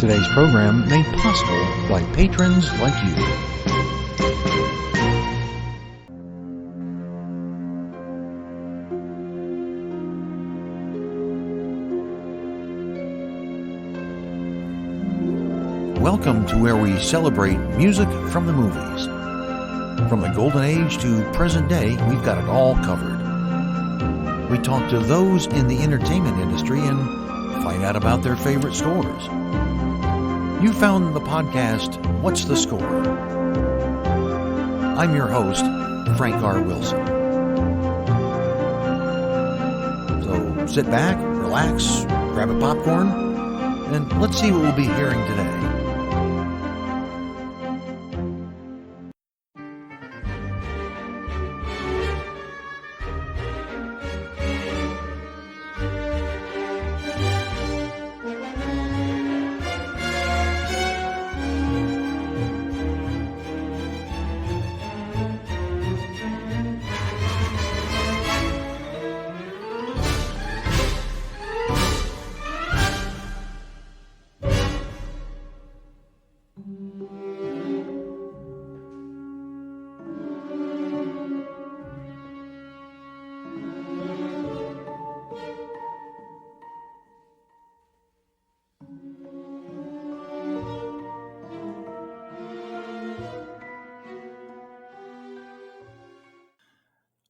Today's program made possible by patrons like you. Welcome to where we celebrate music from the movies. From the golden age to present day, we've got it all covered. We talk to those in the entertainment industry and find out about their favorite scores. You found the podcast, What's the Score? I'm your host, Frank R. Wilson. So sit back, relax, grab a popcorn, and let's see what we'll be hearing today.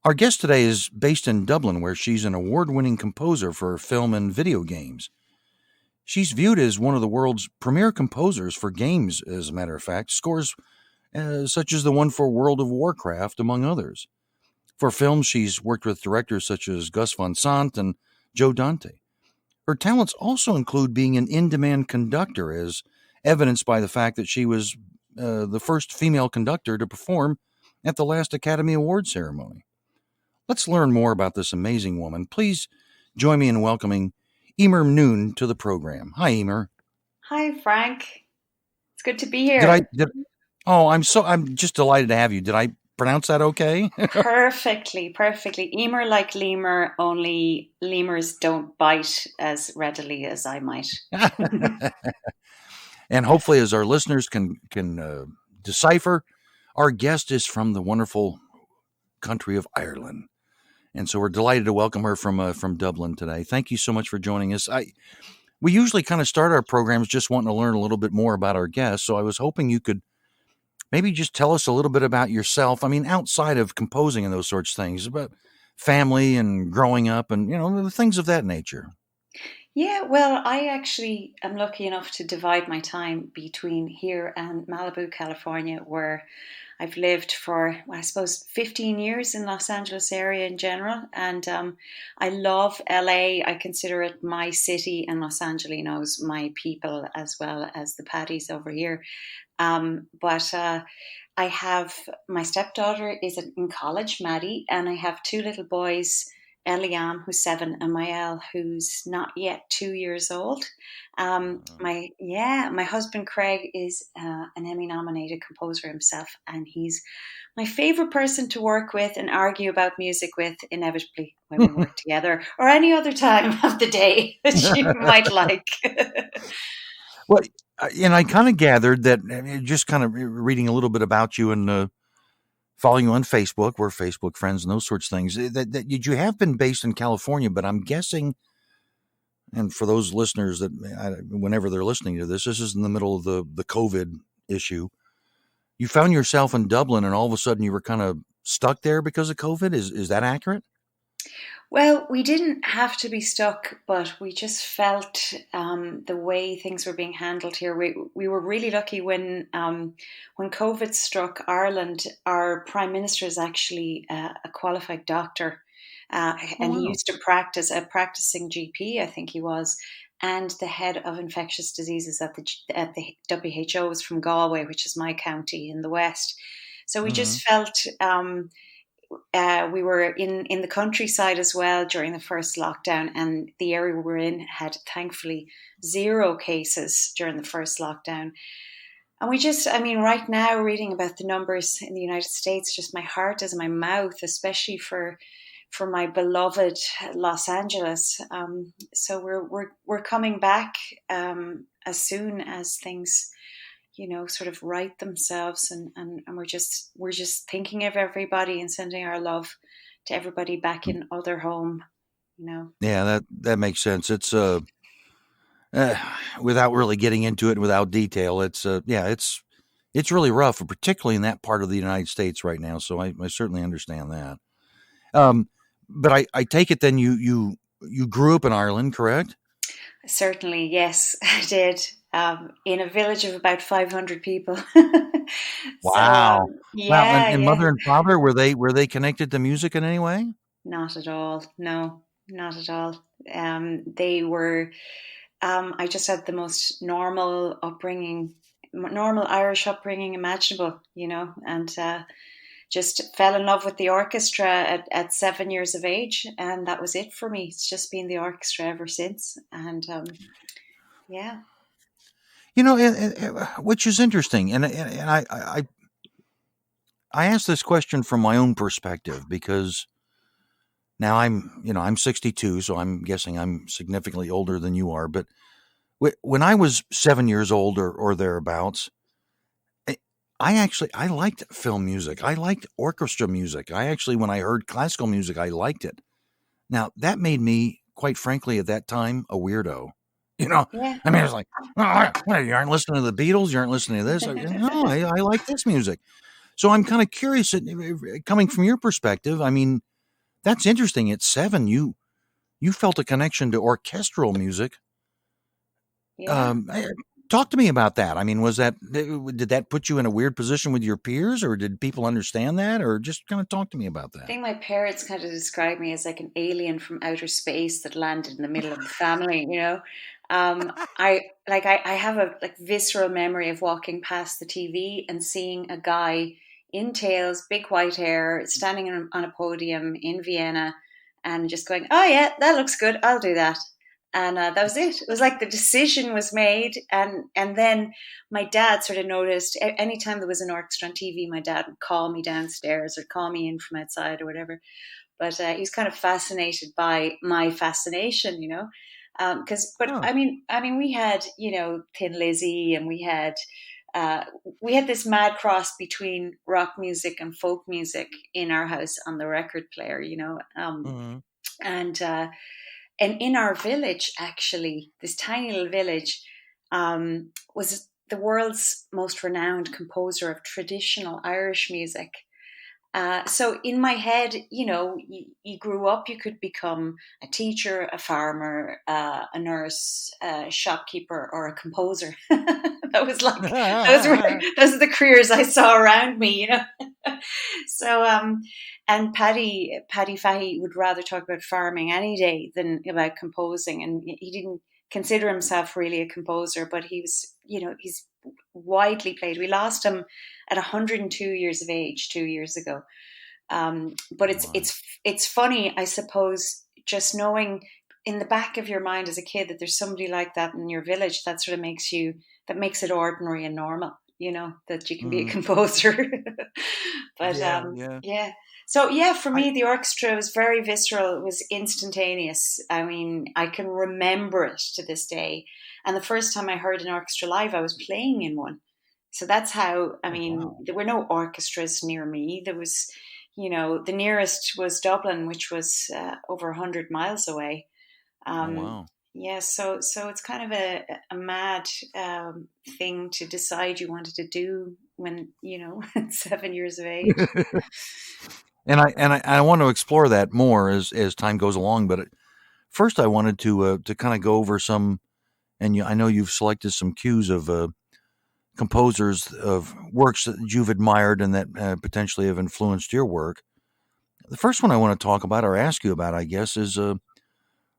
Our guest today is based in Dublin, where she's an award-winning composer for film and video games. She's viewed as one of the world's premier composers for games, as a matter of fact, scores such as the one for World of Warcraft, among others. For films, she's worked with directors such as Gus Van Sant and Joe Dante. Her talents also include being an in-demand conductor, as evidenced by the fact that she was the first female conductor to perform at the last Academy Award ceremony. Let's learn more about this amazing woman. Please join me in welcoming Eimear Noone to the program. Hi, Eimear. Hi, Frank. It's good to be here. I'm just delighted to have you. Did I pronounce that okay? Perfectly. Eimear like lemur, only lemurs don't bite as readily as I might. And hopefully, as our listeners can decipher, our guest is from the wonderful country of Ireland. And so we're delighted to welcome her from Dublin today. Thank you so much for joining us. We usually kind of start our programs just wanting to learn a little bit more about our guests. So I was hoping you could maybe just tell us a little bit about yourself. I mean, outside of composing and those sorts of things, about family and growing up and, things of that nature. Yeah, well, I actually am lucky enough to divide my time between here and Malibu, California, where I've lived for, 15 years in Los Angeles area in general. And I love LA. I consider it my city, and Los Angelinos my people, as well as the Paddies over here. But I have, my stepdaughter is in college, Maddie, and I have two little boys, Eliam, who's 7, and Mael, who's not yet 2 years old. My husband Craig is an Emmy-nominated composer himself, and he's my favorite person to work with and argue about music with, inevitably when we work together, or any other time of the day that you might like. Well, and I kind of gathered that, just kind of reading a little bit about you and following you on Facebook, we're Facebook friends and those sorts of things, that you have been based in California, but I'm guessing, and for those listeners that whenever they're listening to this is in the middle of the COVID issue, you found yourself in Dublin and all of a sudden you were kind of stuck there because of COVID. Is that accurate? Well, we didn't have to be stuck, but we just felt the way things were being handled here. We were really lucky when COVID struck Ireland. Our Prime Minister is actually a qualified doctor, and he used to practice, a practicing GP, I think he was, and the head of infectious diseases at the WHO was from Galway, which is my county in the west. So we just felt we were in the countryside as well during the first lockdown, and the area we were in had thankfully 0 cases during the first lockdown. And we just, right now reading about the numbers in the United States, just my heart is in my mouth, especially for for my beloved Los Angeles. So we're coming back as soon as things, sort of right themselves, and we're just thinking of everybody and sending our love to everybody back in other home. You know. Yeah, that makes sense. It's uh, without really getting into it without detail, it's really rough, particularly in that part of the United States right now. So I certainly understand that. Um, but I take it then you grew up in Ireland, correct? Certainly, yes, I did. In a village of about 500 people. So, Wow. Wow. yeah, And yeah, mother and father, were they connected to music in any way? not at all. No, not at all. They were, I just had the most normal upbringing, normal Irish upbringing imaginable, and just fell in love with the orchestra at 7 years of age. And that was it for me. It's just been the orchestra ever since. And yeah, Which is interesting, and I ask this question from my own perspective because now I'm 62, so I'm guessing I'm significantly older than you are. But when I was 7 years old or thereabouts, I, I liked film music. I liked orchestra music. I actually, when I heard classical music, I liked it. Now that made me, quite frankly, at that time, a weirdo. You know, yeah. I mean, it's like, oh, what, you aren't listening to the Beatles, you aren't listening to this. No, I like this music. So I'm kind of curious, coming from your perspective. I mean, that's interesting. At seven, you felt a connection to orchestral music. Yeah. Um, eh, Talk to me about that. I mean, did that put you in a weird position with your peers, or did people understand that, or just kind of talk to me about I that? think my parents kind of described me as like an alien from outer space that landed in the middle of the family. I have a like visceral memory of walking past the TV and seeing a guy in tails, big white hair, standing on a podium in Vienna, and just going, "Oh yeah, that looks good. I'll do that." And that was it. It was like the decision was made, and then my dad sort of noticed anytime there was an orchestra on TV, my dad would call me downstairs or call me in from outside or whatever. But he was kind of fascinated by my fascination, but Oh, I mean, we had Thin Lizzy, and uh, we had this mad cross between rock music and folk music in our house on the record player, mhm. and in our village, actually, this tiny little village, was the world's most renowned composer of traditional Irish music. So in my head, you grew up, you could become a teacher, a farmer, a nurse, a shopkeeper, or a composer. That was like those are the careers I saw around me. So and Paddy Fahey would rather talk about farming any day than about composing, and he didn't consider himself really a composer, but he was, he's widely played. We lost him at 102 years of age 2 years ago. But Oh it's my. it's it's funny, I suppose, just knowing in the back of your mind as a kid that there's somebody like that in your village that sort of makes it ordinary and normal, that you can be a Mhm. composer. But Yeah, yeah. yeah. So yeah, for I me, the orchestra was very visceral. It was instantaneous. I mean, I can remember it to this day. And the first time I heard an orchestra live, I was playing in one. So that's how, I Oh mean, wow. there were no orchestras near me. There was, the nearest was Dublin, which was over 100 miles away. Oh Um, wow. yeah, so it's kind of a mad thing to decide you wanted to do when, at 7 years of age. And I want to explore that more as time goes along. But first, I wanted to kind of go over some, and I know you've selected some cues of composers of works that you've admired and that potentially have influenced your work. The first one I want to talk about or ask you about, I guess, is from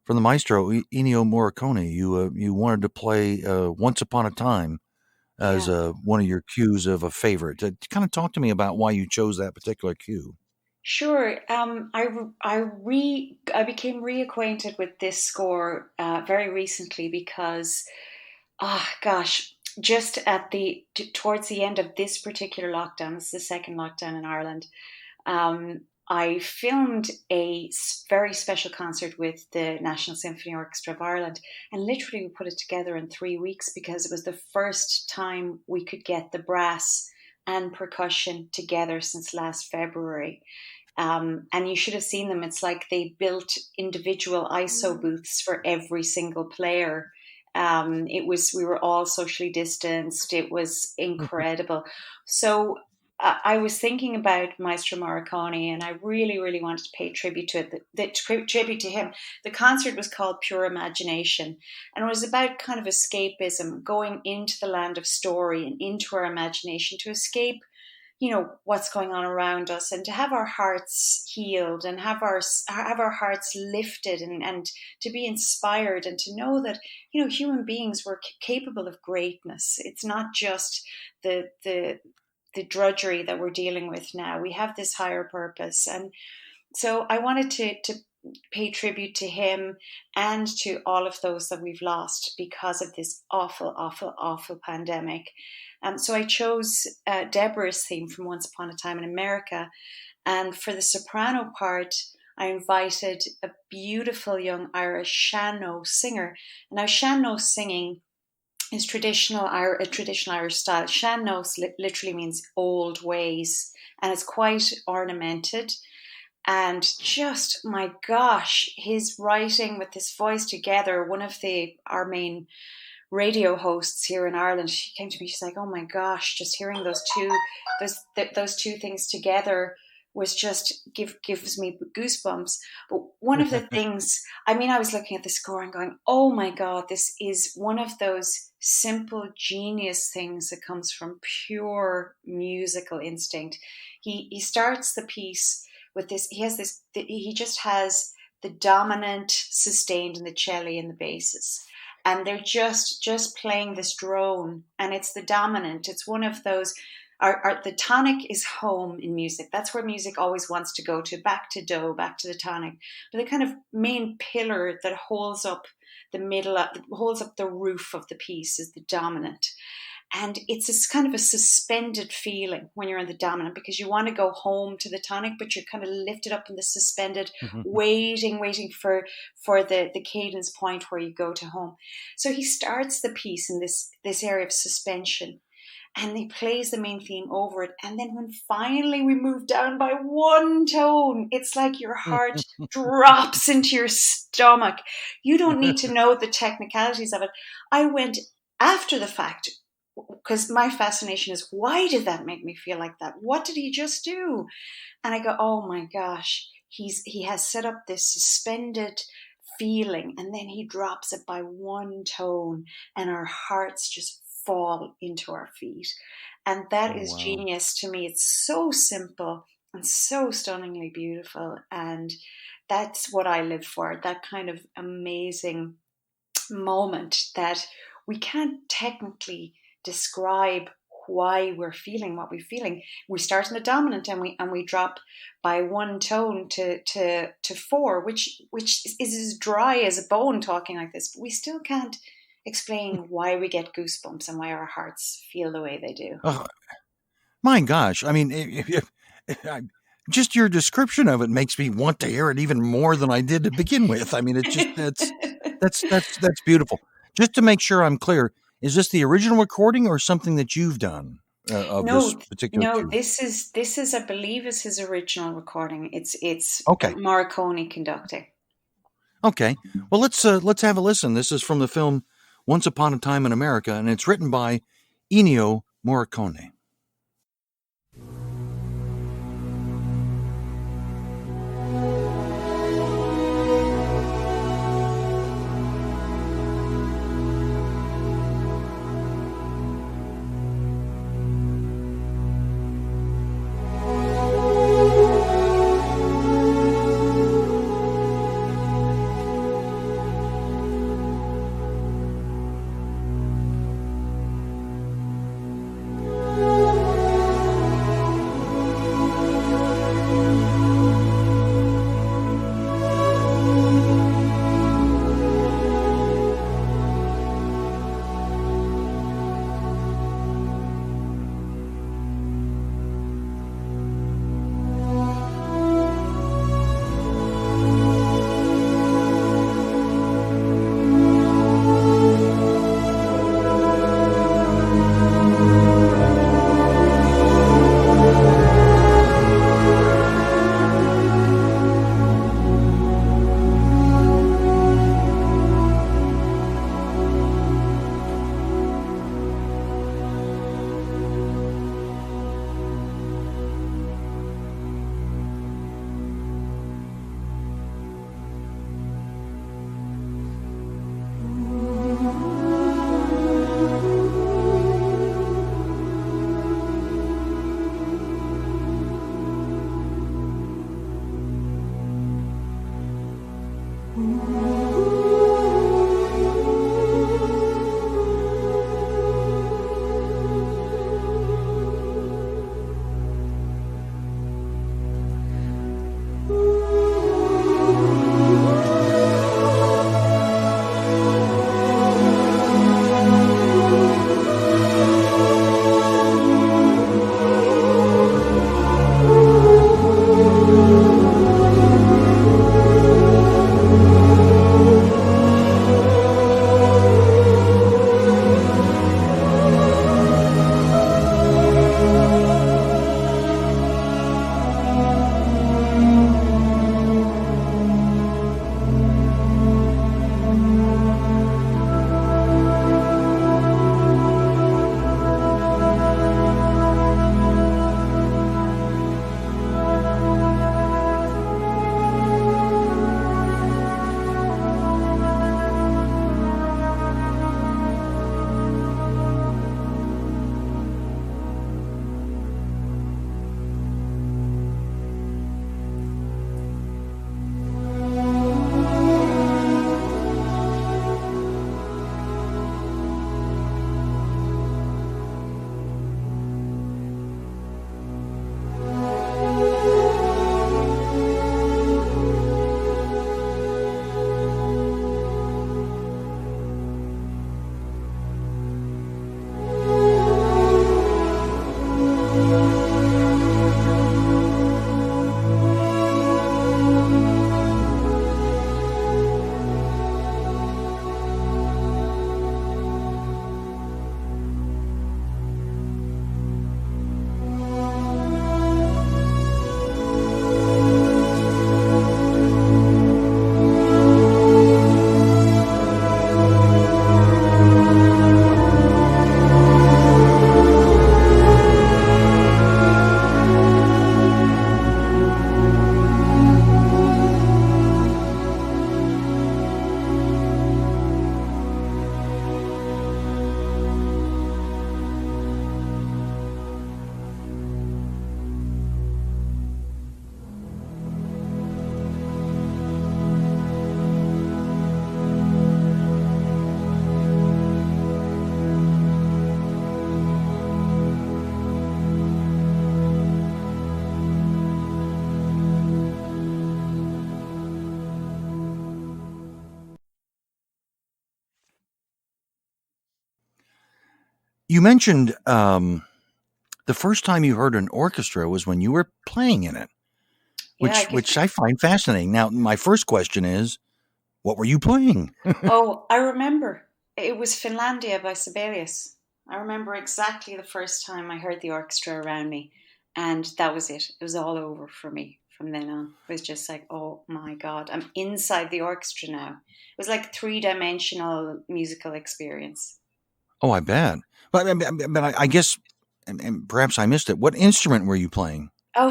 the maestro Ennio Morricone. You wanted to play "Once Upon a Time" as Yeah. one of your cues of a favorite. Kind of talk to me about why you chose that particular cue. Sure. I became reacquainted with this score very recently because, gosh, just towards the end of this particular lockdown, this is the second lockdown in Ireland. I filmed a very special concert with the National Symphony Orchestra of Ireland, and literally we put it together in 3 weeks because it was the first time we could get the brass and percussion together since last February. And you should have seen them. It's like they built individual ISO booths for every single player. We were all socially distanced. It was incredible. So I was thinking about Maestro Morricone, and I really, really wanted to pay tribute to it. Tribute to him. The concert was called Pure Imagination, and it was about kind of escapism, going into the land of story and into our imagination to escape, what's going on around us, and to have our hearts healed and have our hearts lifted, and to be inspired, and to know that human beings were capable of greatness. It's not just the drudgery that we're dealing with now. We have this higher purpose. And so I wanted to pay tribute to him and to all of those that we've lost because of this awful, awful, awful pandemic. So I chose Deborah's theme from Once Upon a Time in America. And for the soprano part, I invited a beautiful young Irish sean-nós singer. And now sean-nós singing is a traditional Irish style. Sean-nós literally means old ways, and it's quite ornamented. And just, my gosh, his writing with his voice together. One of our main radio hosts here in Ireland, she came to me, she's like, oh my gosh, just hearing those two things together was just gives me goosebumps. But one of the things, I was looking at the score and going, oh my God, this is one of those simple genius things that comes from pure musical instinct. He starts the piece with this, he just has the dominant sustained in the cello and the basses. And they're just playing this drone, and it's the dominant. It's one of those, the tonic is home in music. That's where music always wants to go to, back to do, back to the tonic. But the kind of main pillar that holds up holds up the roof of the piece is the dominant. And it's this kind of a suspended feeling when you're in the dominant, because you want to go home to the tonic, but you're kind of lifted up in the suspended, waiting for the cadence point where you go to home. So he starts the piece in this area of suspension, and he plays the main theme over it. And then when finally we move down by one tone, it's like your heart drops into your stomach. You don't need to know the technicalities of it. I went after the fact, because my fascination is, why did that make me feel like that? What did he just do? And I go, oh my gosh, he has set up this suspended feeling, and then he drops it by one tone, and our hearts just fall into our feet. And that is genius to me. It's so simple and so stunningly beautiful. And that's what I live for, that kind of amazing moment that we can't technically describe why we're feeling what we're feeling. We start in the dominant, and we drop by one tone to four, which is as dry as a bone talking like this, but we still can't explain why we get goosebumps and why our hearts feel the way they do. Oh, my gosh. Just your description of it makes me want to hear it even more than I did to begin with. That's beautiful. Just to make sure I'm clear, is this the original recording or something that you've done of this particular? No, this is, I believe, is his original recording. It's okay. Morricone conducting. Okay. Well, let's have a listen. This is from the film Once Upon a Time in America, and it's written by Ennio Morricone. You mentioned the first time you heard an orchestra was when you were playing in it, Yeah, which I find fascinating. Now, my first question is, what were you playing? Oh, I remember. It was Finlandia by Sibelius. I remember exactly the first time I heard the orchestra around me, and that was it. It was all over for me from then on. It was just like, oh my God, I'm inside the orchestra now. It was like a three-dimensional musical experience. Oh, I bet. But I guess, and perhaps I missed it. What instrument were you playing? Oh,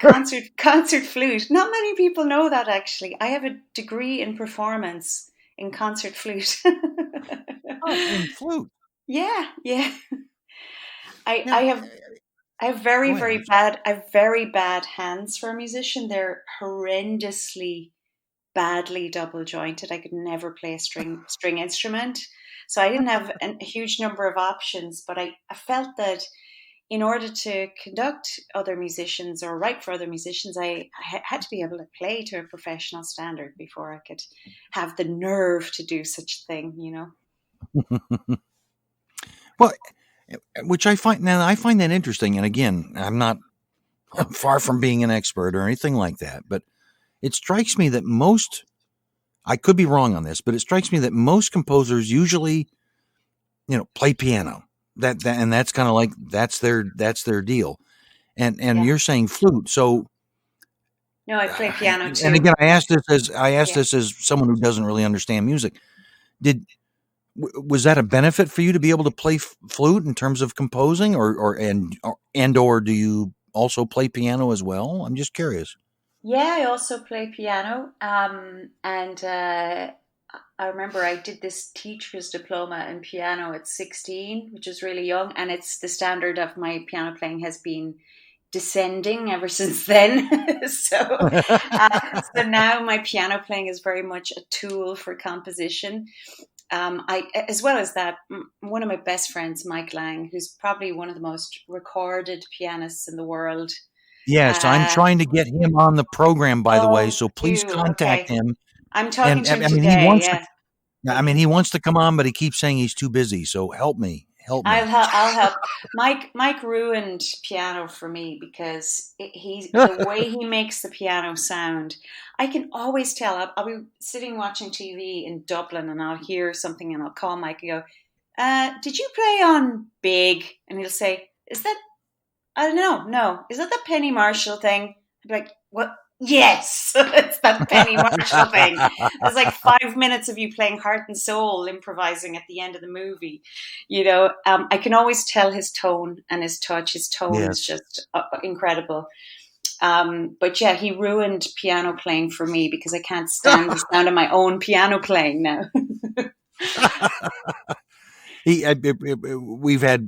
concert flute. Not many people know that actually. I have a degree in performance in concert flute. Oh, in flute. Yeah, yeah. I I Now, have I have go ahead. I have very bad hands for a musician. They're horrendously badly double jointed. I could never play a string instrument. So I didn't have a huge number of options, but I felt that in order to conduct other musicians or write for other musicians, I had to be able to play to a professional standard before I could have the nerve to do such a thing, you know? Well, which I find that interesting. And again, I'm not far from being an expert or anything like that, but it strikes me that most, I could be wrong on this, but it strikes me that most composers usually, play piano. And that's kind of like that's their deal. And Yeah. you're saying flute. So, No, I play piano and too. again, I asked Yeah. this as someone who doesn't really understand music. Did was that a benefit for you to be able to play flute in terms of composing, or do you also play piano as well? I'm just curious. Yeah, I also play piano. And I remember I did this teacher's diploma in piano at 16, which is really young. And it's the standard of my piano playing has been descending ever since then. So now my piano playing is very much a tool for composition. As well as that, one of my best friends, Mike Lang, who's probably one of the most recorded pianists in the world. Yes, I'm Uh, trying to get him on the program, by the way. oh, So please do contact okay. him. I'm talking And to him I mean, he today. wants to. Yeah, I mean, he wants to come on, but he keeps saying he's too busy. So help me, help me. I'll help. Mike ruined piano for me because he's the way he makes the piano sound. I can always tell. I'll be sitting watching TV in Dublin and I'll hear something and I'll call Mike and go, "Did you play on Big?" And he'll say, "Is that I don't know. No, is that the Penny Marshall thing?" I'd be like, "What? Yes, it's that Penny Marshall thing." There's like 5 minutes of you playing Heart and Soul, improvising at the end of the movie. I can always tell his tone and his touch. His tone is Yes. just incredible. But yeah, he ruined piano playing for me because I can't stand the sound of my own piano playing now. We've had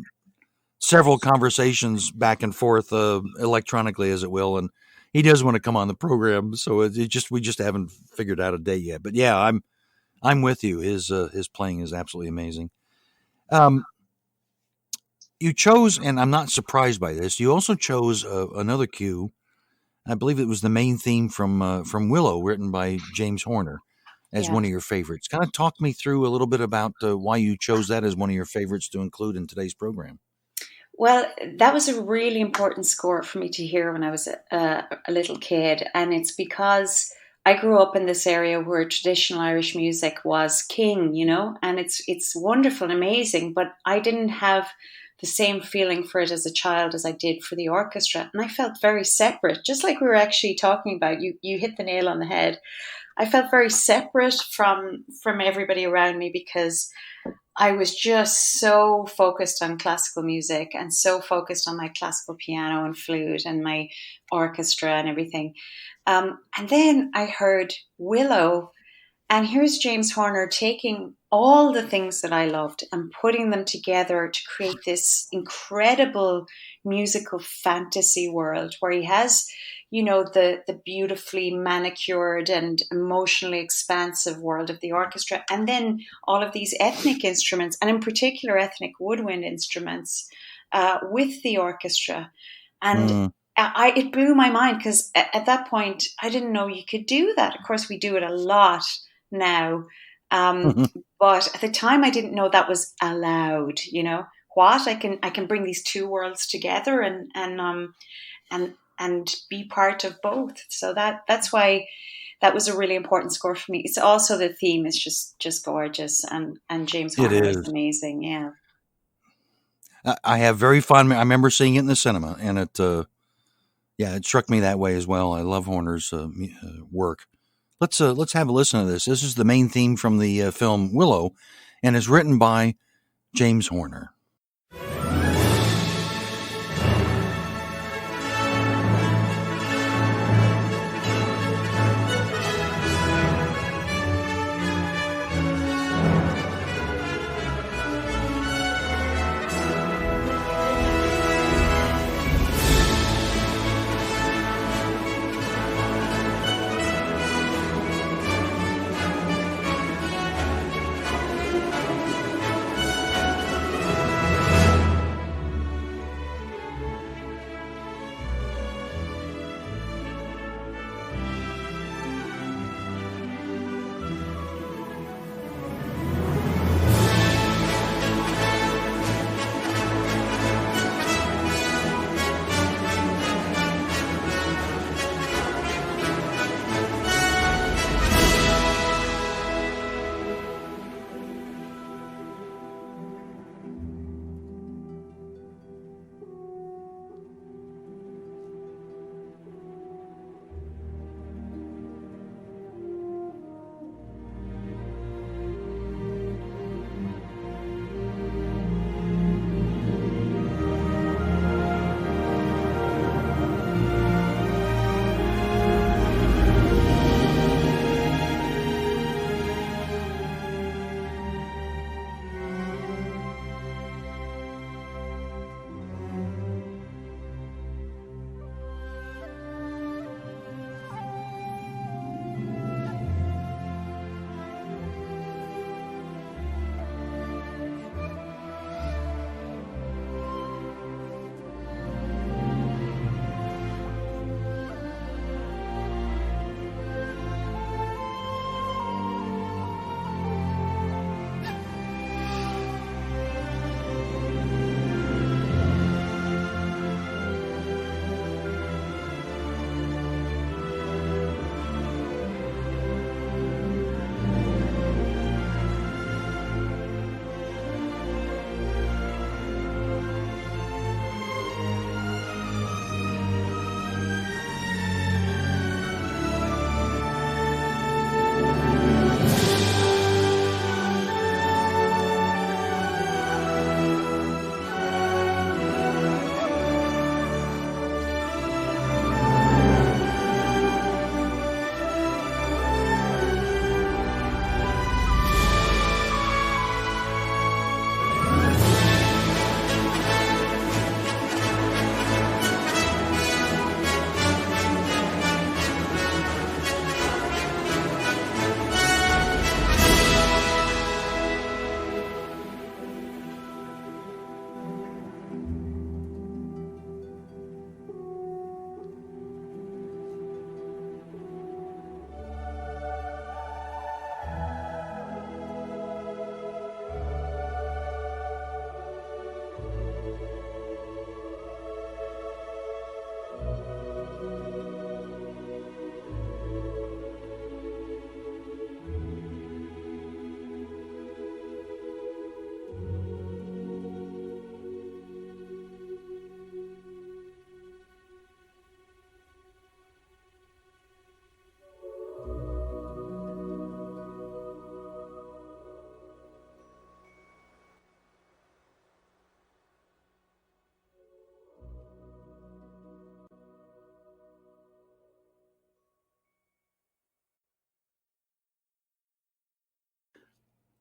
several conversations back and forth, electronically, as it will, and he does want to come on the program. So we just haven't figured out a date yet. But yeah, I'm with you. His playing is absolutely amazing. Um, you chose, and I'm not surprised by this. You also chose another cue. I believe it was the main theme from Willow, written by James Horner, as Yeah. one of your favorites. Kind of talk me through a little bit about why you chose that as one of your favorites to include in today's program. Well, that was a really important score for me to hear when I was a little kid. And it's because I grew up in this area where traditional Irish music was king, and it's wonderful and amazing, but I didn't have the same feeling for it as a child as I did for the orchestra. And I felt very separate, just like we were actually talking about. You hit the nail on the head. I felt very separate from everybody around me because I was just so focused on classical music and so focused on my classical piano and flute and my orchestra and everything. And then I heard Willow, and here's James Horner taking all the things that I loved and putting them together to create this incredible musical fantasy world where he has, the beautifully manicured and emotionally expansive world of the orchestra, and then all of these ethnic instruments, and in particular ethnic woodwind instruments, with the orchestra. And Mm. it blew my mind because at that point I didn't know you could do that. Of course, we do it a lot now, Um, but at the time, I didn't know that was allowed. You know what? I can bring these two worlds together and be part of both. So that's why that was a really important score for me. It's also the theme is just gorgeous, and James It Horner is is. amazing. Yeah. I have very fond. I remember seeing it in the cinema, and yeah, it struck me that way as well. I love Horner's work. Let's have a listen to this. This is the main theme from the film Willow, and is written by James Horner.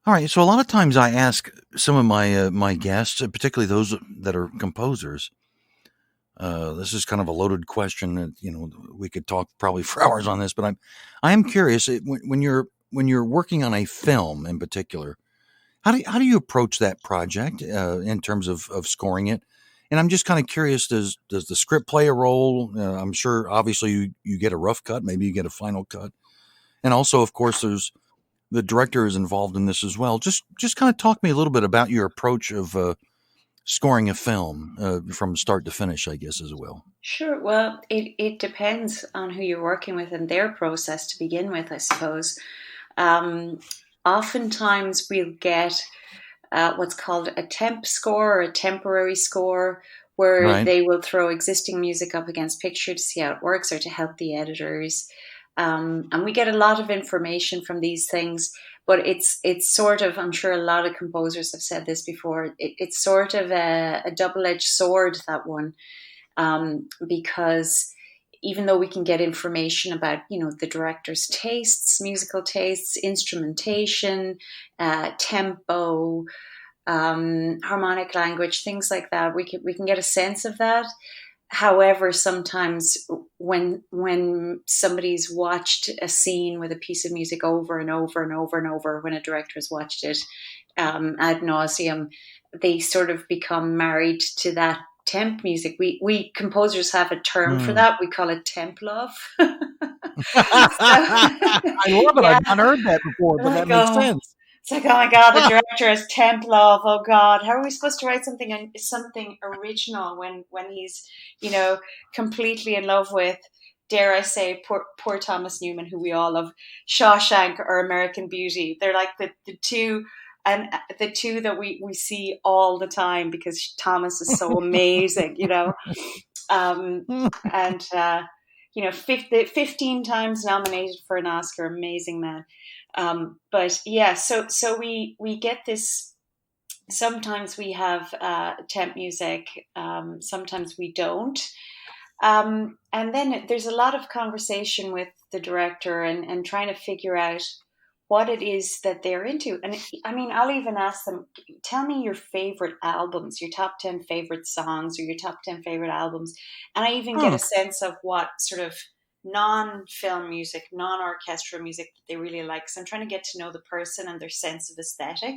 All right, so a lot of times I ask some of my guests, particularly those that are composers. This is kind of a loaded question. We could talk probably for hours on this, but I am curious when you're working on a film in particular. How do you approach that project in terms of scoring it? And I'm just kind of curious: does the script play a role? I'm sure, obviously, you get a rough cut, maybe you get a final cut, and also, of course, there's the director is involved in this as well. Just kind of talk me a little bit about your approach of scoring a film from start to finish, I guess, as well. Sure. Well, it depends on who you're working with and their process to begin with, I suppose. Um, Oftentimes we'll get what's called a temp score or a temporary score, where Right. they will throw existing music up against picture to see how it works or to help the editors. And we get a lot of information from these things, but it's sort of, I'm sure a lot of composers have said this before, it's sort of a double-edged sword, that one, because even though we can get information about, the director's tastes, musical tastes, instrumentation, tempo, harmonic language, things like that, we can get a sense of that. However, sometimes when somebody's watched a scene with a piece of music over and over and over and over, when a director has watched it ad nauseum, they sort of become married to that temp music. We composers have a term for Hmm. that. We call it temp love. So, I love it. yeah, I've not heard that before, but like, that makes sense. it's like, oh my god, the director has temp love. Oh god, how are we supposed to write something original when he's, you know completely in love with, dare I say, poor Thomas Newman, who we all love, Shawshank or American Beauty. They're like the two, and the two that we see all the time because Thomas is so amazing, Hmm. and 15 times nominated for an Oscar, amazing man. But yeah, so we get this. Sometimes we have temp music, sometimes we don't. And then there's a lot of conversation with the director, and trying to figure out what it is that they're into. And I mean, I'll even ask them, tell me your favorite albums, your top 10 favorite songs, or your top 10 favorite albums. And I even get Huh. a sense of what sort of non-film music, non-orchestral music that they really like. So I'm trying to get to know the person and their sense of aesthetic.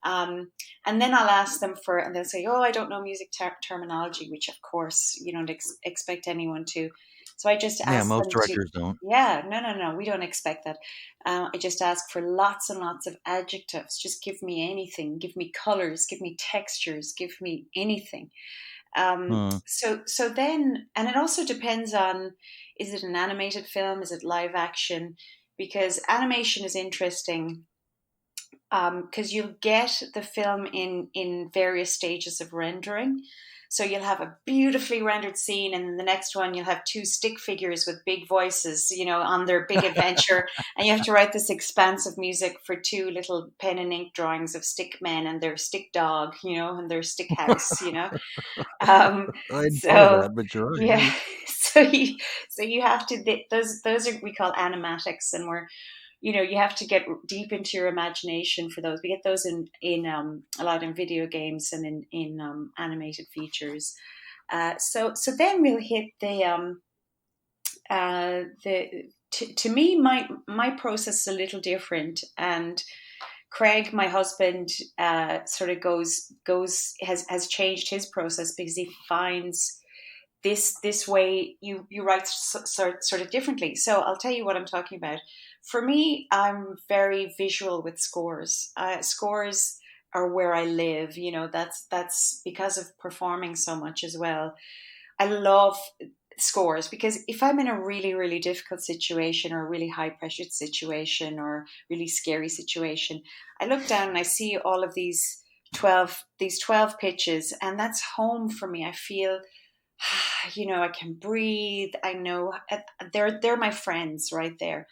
Um, and then I'll ask them and they'll say, "Oh, I don't know music terminology," which of course you don't expect anyone to. So I just Yeah, ask most them to, directors don't. yeah, no, no, no, we don't expect that. I just ask for lots and lots of adjectives. Just give me anything. Give me colors. Give me textures. Give me anything. Hmm. So then, and it also depends on, is it an animated film? Is it live action? Because animation is interesting, because you'll get the film in various stages of rendering. So you'll have a beautifully rendered scene, and then the next one you'll have two stick figures with big voices, on their big adventure, and you have to write this expansive music for two little pen and ink drawings of stick men and their stick dog, and their stick house. Um, I hadn't thought of so that, but you're right. yeah, so you have to, those are, we call animatics, and you have to get deep into your imagination for those. We get those in a lot in video games and in animated features. So then we'll hit the to me, my process is a little different. And Craig, my husband, sort of has changed his process, because he finds this way you write sort of differently. So I'll tell you what I'm talking about. For me, I'm very visual with scores. Scores are where I live. That's because of performing so much as well. I love scores, because if I'm in a really, really difficult situation, or a really high pressured situation, or really scary situation, I look down and I see all of these 12 pitches, and that's home for me. I feel, I can breathe. I know they're my friends right there.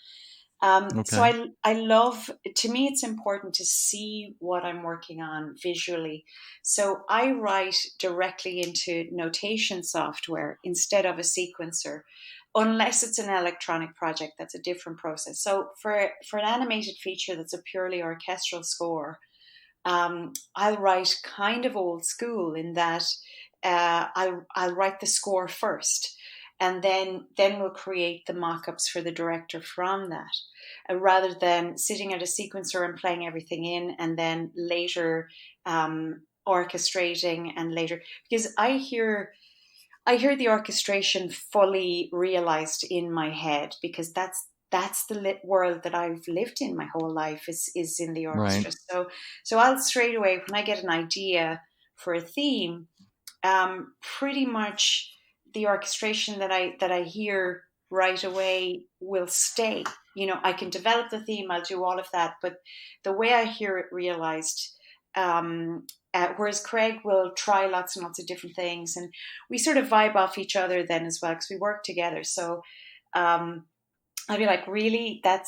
So Okay. I love, to me, it's important to see what I'm working on visually. So I write directly into notation software instead of a sequencer, unless it's an electronic project. That's a different process. So for an animated feature that's a purely orchestral score, I'll write kind of old school, in that I'll write the score first, and then we'll create the mock-ups for the director from that, rather than sitting at a sequencer and playing everything in, and then later orchestrating, and later, because I hear the orchestration fully realized in my head, because that's the world that I've lived in my whole life is in the Right. orchestra. So I'll straight away, when I get an idea for a theme, pretty much the orchestration that I hear right away will stay. I can develop the theme, I'll do all of that, but the way I hear it realized. Whereas Craig will try lots and lots of different things, and we sort of vibe off each other then as well because we work together. So um, I'd be like, really? That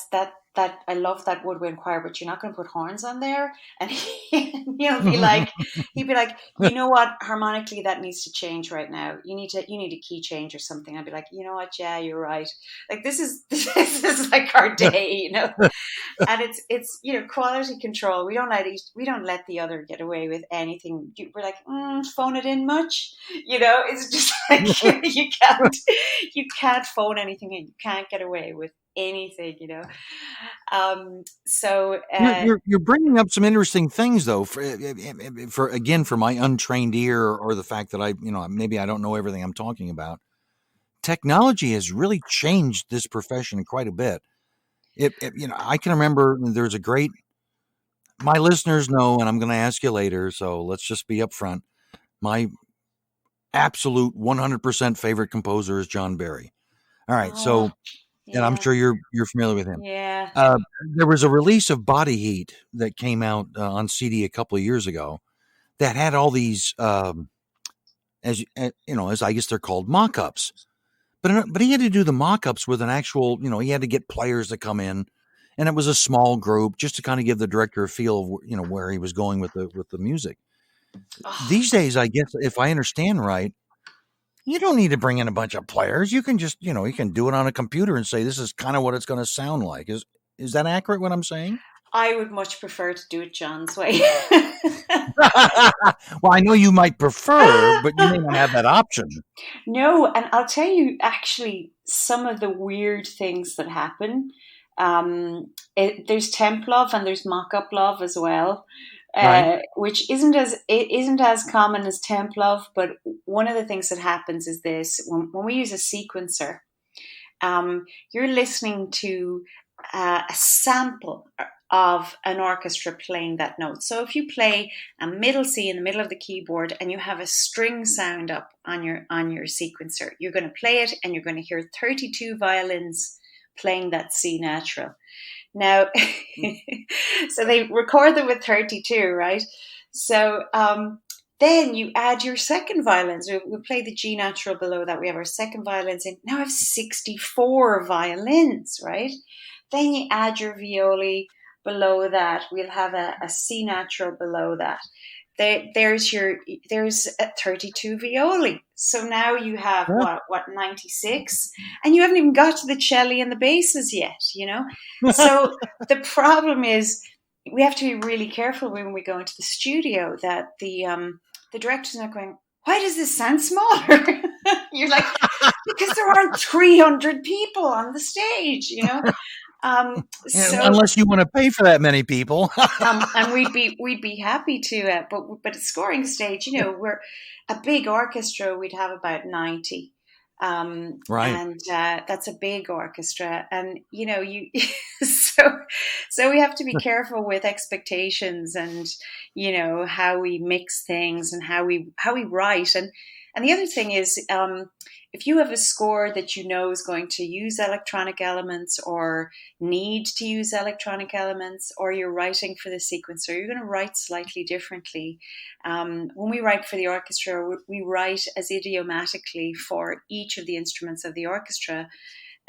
I love that woodwind choir, but you're not going to put horns on there? And he'd be like, you know what? Harmonically, that needs to change right now. You need a key change or something. I'd be like, you know what? Yeah, you're right. Like this is like our day. And it's quality control. We don't let the other get away with anything. We're like, phone it in much. It's just like you can't phone anything in. You can't get away with anything. So You're bringing up some interesting things, though. For my untrained ear, or the fact that maybe I don't know everything I'm talking about. Technology has really changed this profession quite a bit. I can remember there's a great. My listeners know, and I'm going to ask you later, so let's just be upfront. My absolute 100% favorite composer is John Barry. All right, oh so, and I'm yeah, sure you're familiar with him. yeah. Uh, there was a release of Body Heat that came out on CD a couple of years ago that had all these, as I guess they're called mock-ups. But he had to do the mock-ups with an actual, he had to get players to come in, and it was a small group just to kind of give the director a feel of, where he was going with the music. Oh, These days, I guess, if I understand right, you don't need to bring in a bunch of players. You can just, you can do it on a computer and say, this is kind of what it's going to sound like. Is that accurate, what I'm saying? I would much prefer to do it John's way. Well, I know you might prefer, but you may not have that option. No, and I'll tell you actually some of the weird things that happen. There's temp love and there's mock-up love as well, Right. which isn't as common as temp love. But one of the things that happens is this: when we use a sequencer, you're listening to a sample of an orchestra playing that note. So if you play a middle C in the middle of the keyboard and you have a string sound up on your sequencer, you're going to play it and you're going to hear 32 violins playing that C natural. Now, so they record them with 32, right? So then you add your second violins. We play the G natural below that. We have our second violins in. Now I have 64 violins, right? Then you add your violi below that. We'll have a C natural below that. There's 32 violi. So now you have Yeah. what 96, and you haven't even got to the cello and the basses yet. So the problem is we have to be really careful when we go into the studio that the director's not going, why does this sound smaller? You're like, because there aren't 300 people on the stage. So Unless you want to pay for that many people. and we'd be happy to, but at scoring stage, we're a big orchestra. We'd have about 90, Right. and that's a big orchestra, and you so we have to be careful with expectations, and how we mix things and how we write, and the other thing is, if you have a score that is going to use electronic elements or need to use electronic elements, or you're writing for the sequencer, you're going to write slightly differently. When we write for the orchestra, we write as idiomatically for each of the instruments of the orchestra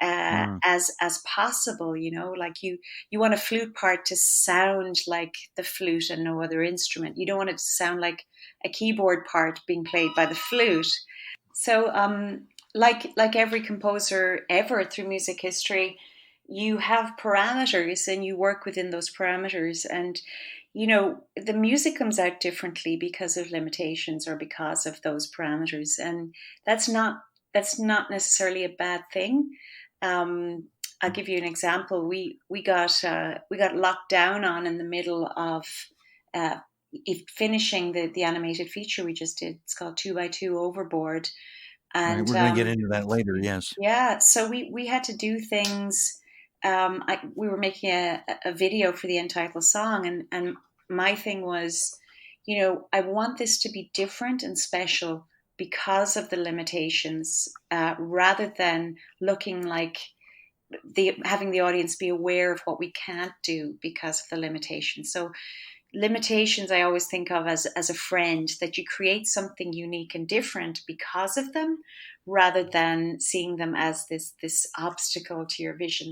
as possible. Like you want a flute part to sound like the flute and no other instrument. You don't want it to sound like a keyboard part being played by the flute. So, like every composer ever through music history, you have parameters and you work within those parameters, and the music comes out differently because of limitations or because of those parameters, and that's not necessarily a bad thing. I'll give you an example. We got locked down on in the middle of uh, finishing the animated feature we just did. It's called Two Overboard, Right. and We're going to get into that later. Yes. yeah, so we had to do things we were making a video for the entitled song, and my thing was, I want this to be different and special because of the limitations, rather than looking like having the audience be aware of what we can't do because of the limitations. So limitations I always think of as a friend, that you create something unique and different because of them, rather than seeing them as this obstacle to your vision.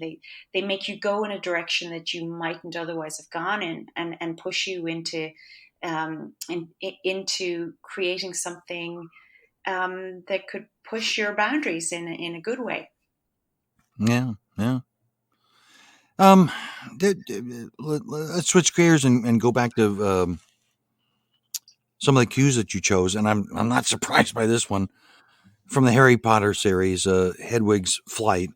They make you go in a direction that you mightn't otherwise have gone in, and push you into creating something that could push your boundaries in a good way. Yeah, yeah. Let's switch gears and go back to some of the cues that you chose, and I'm not surprised by this one, from the Harry Potter series, Hedwig's Flight,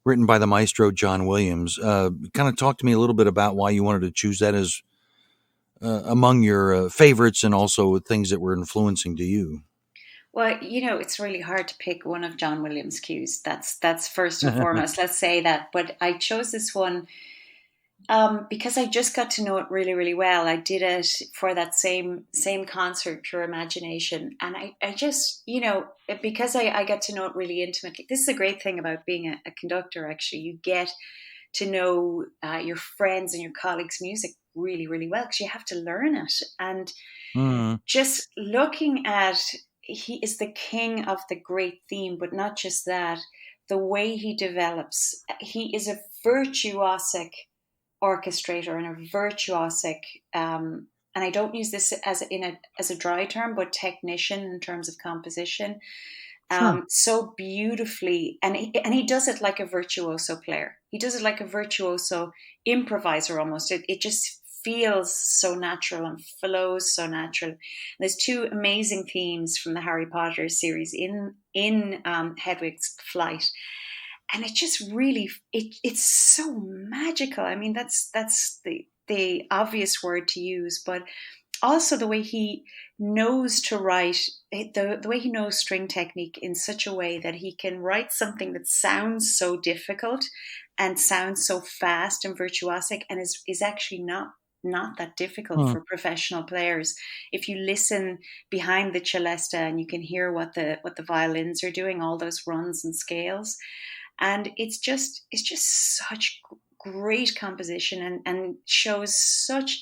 written by the maestro John Williams. Kind of talk to me a little bit about why you wanted to choose that as among your favorites, and also things that were influencing to you. Well, it's really hard to pick one of John Williams' cues. That's first and foremost. Let's say that. But I chose this one because I just got to know it really, really well. I did it for that same concert, Pure Imagination, and I just, because I got to know it really intimately. This is a great thing about being a conductor. Actually, you get to know your friends and your colleagues' music really, really well, because you have to learn it. And just looking at, he is the king of the great theme, but not just that. The way he develops, he is a virtuosic orchestrator and a virtuosic, and I don't use this as a dry term, but technician in terms of composition. Sure. So beautifully, and he does it like a virtuoso player. He does it like a virtuoso improviser almost. It just feels so natural and flows so natural. And there's two amazing themes from the Harry Potter series in Hedwig's Flight, and it just really it's so magical. I mean, that's the obvious word to use, but also the way he knows to write, the way he knows string technique in such a way that he can write something that sounds so difficult and sounds so fast and virtuosic, and is actually not that difficult for professional players. If you listen behind the celesta, and you can hear what the violins are doing, all those runs and scales, and it's just such great composition, and shows such,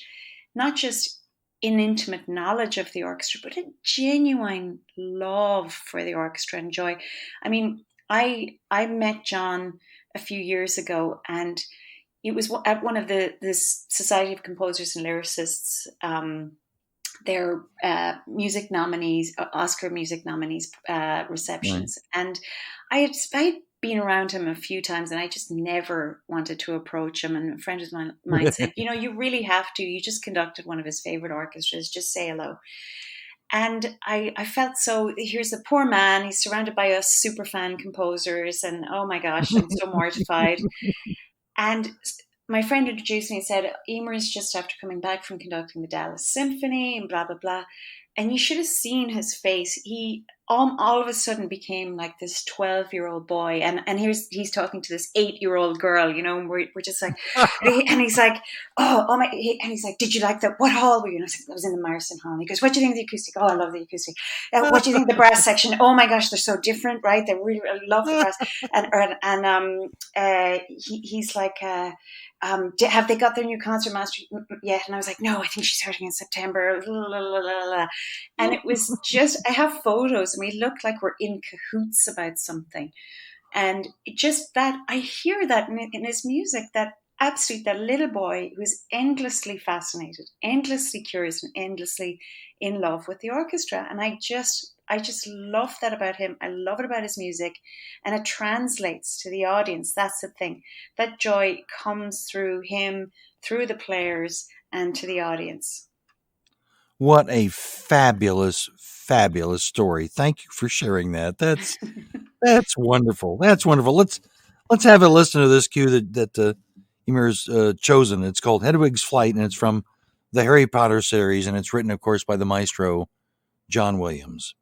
not just an intimate knowledge of the orchestra, but a genuine love for the orchestra and joy. I mean, I met John a few years ago, and it was at one of the Society of Composers and Lyricists, their music nominees, Oscar music nominees receptions, Right. and I had been around him a few times, and I just never wanted to approach him. And a friend of mine said, you really have to. You just conducted one of his favorite orchestras. Just say hello. And I felt so. Here's a poor man. He's surrounded by us super fan composers, and oh my gosh, I'm so mortified. And my friend introduced me and said, Eimear is just after coming back from conducting the Dallas Symphony and blah, blah, blah. And you should have seen his face. He all of a sudden became like this 12-year-old boy. And he's talking to this 8-year-old girl, and we're just like, and he's like, oh my, and he's like, did you like that? What hall were you in? I was like, I was in the Morrison Hall. And he goes, what do you think of the acoustic? Oh, I love the acoustic. What do you think of the brass section? Oh my gosh, they're so different, right? I love the brass. And he's like, have they got their new concert master yet? And I was like, no, I think she's starting in September. And it was just, I have photos, and we look like we're in cahoots about something. And just that, I hear that in his music, that little boy who's endlessly fascinated, endlessly curious, and endlessly in love with the orchestra. And I just love that about him. I love it about his music, and it translates to the audience. That's the thing. That joy comes through him, through the players, and to the audience. What a fabulous, fabulous story. Thank you for sharing that. That's wonderful. That's wonderful. Let's have a listen to this cue that Eimear's chosen. It's called Hedwig's Flight, and it's from the Harry Potter series, and it's written, of course, by the maestro John Williams.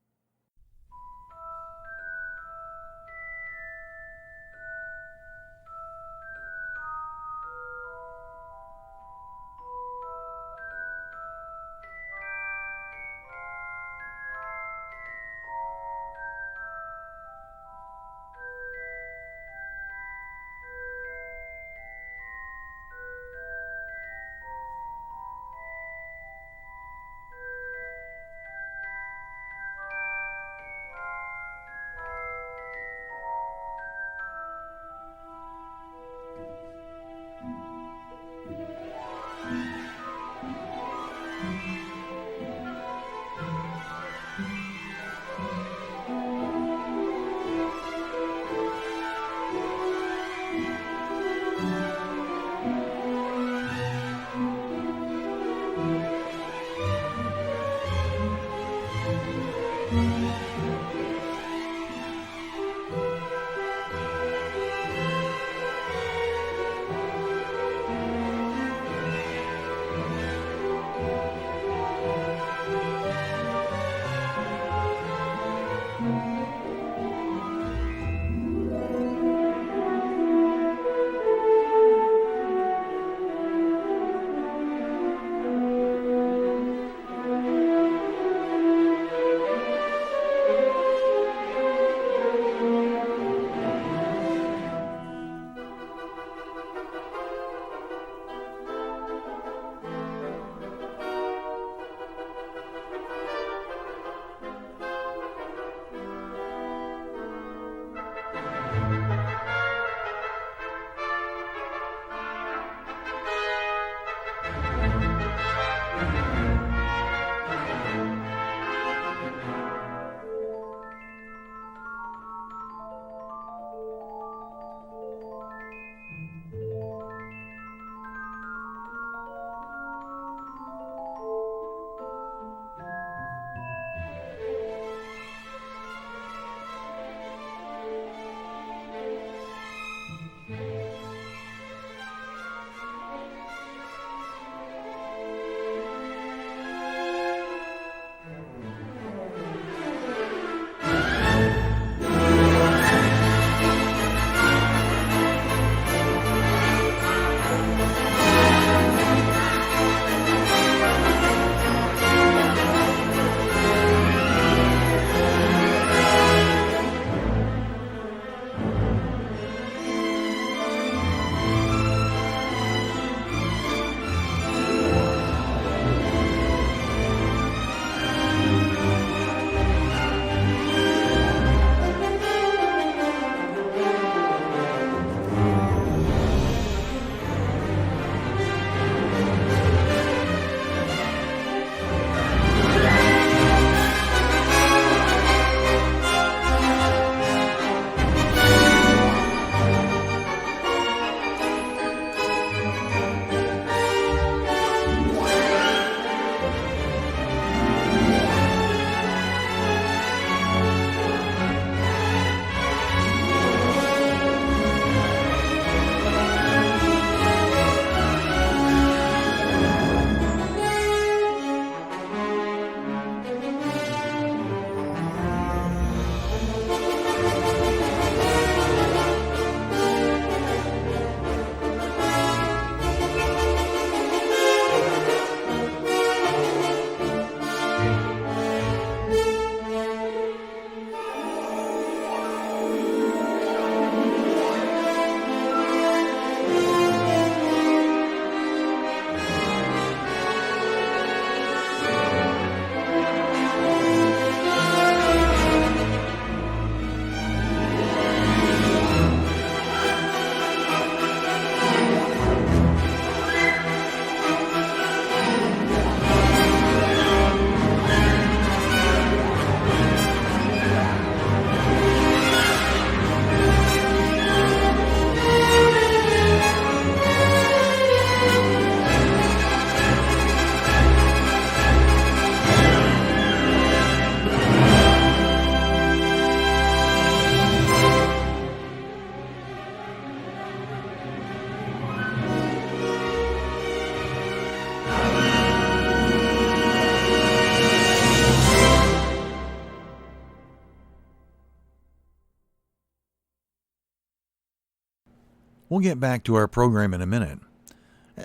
We'll get back to our program in a minute.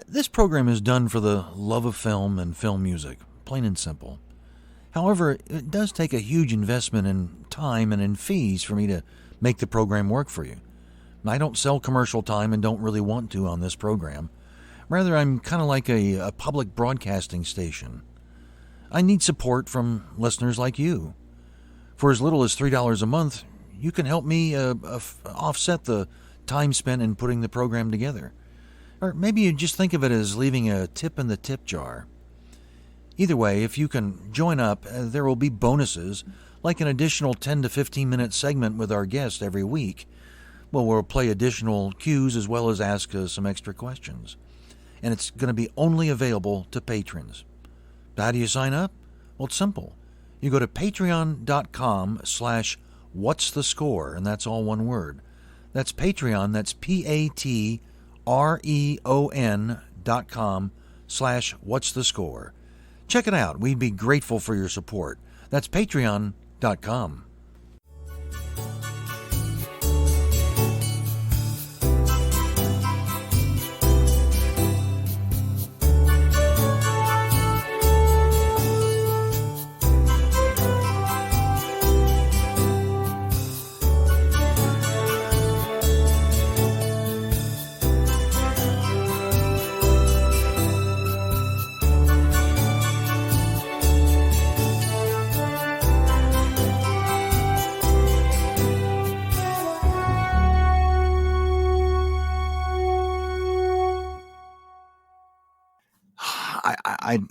This program is done for the love of film and film music, plain and simple. However, it does take a huge investment in time and in fees for me to make the program work for you. I don't sell commercial time and don't really want to on this program. Rather, I'm kind of like a public broadcasting station. I need support from listeners like you. For as little as $3 a month, you can help me offset the time spent in putting the program together. Or maybe you just think of it as leaving a tip in the tip jar. Either way, if you can join up, there will be bonuses, like an additional 10 to 15 minute segment with our guest every week. Well, we'll play additional cues as well as ask some extra questions. And it's going to be only available to patrons. How do you sign up? Well, it's simple. You go to patreon.com/what's the score, and that's all one word. That's Patreon, that's patreon.com/what's the score. Check it out. We'd be grateful for your support. That's patreon.com.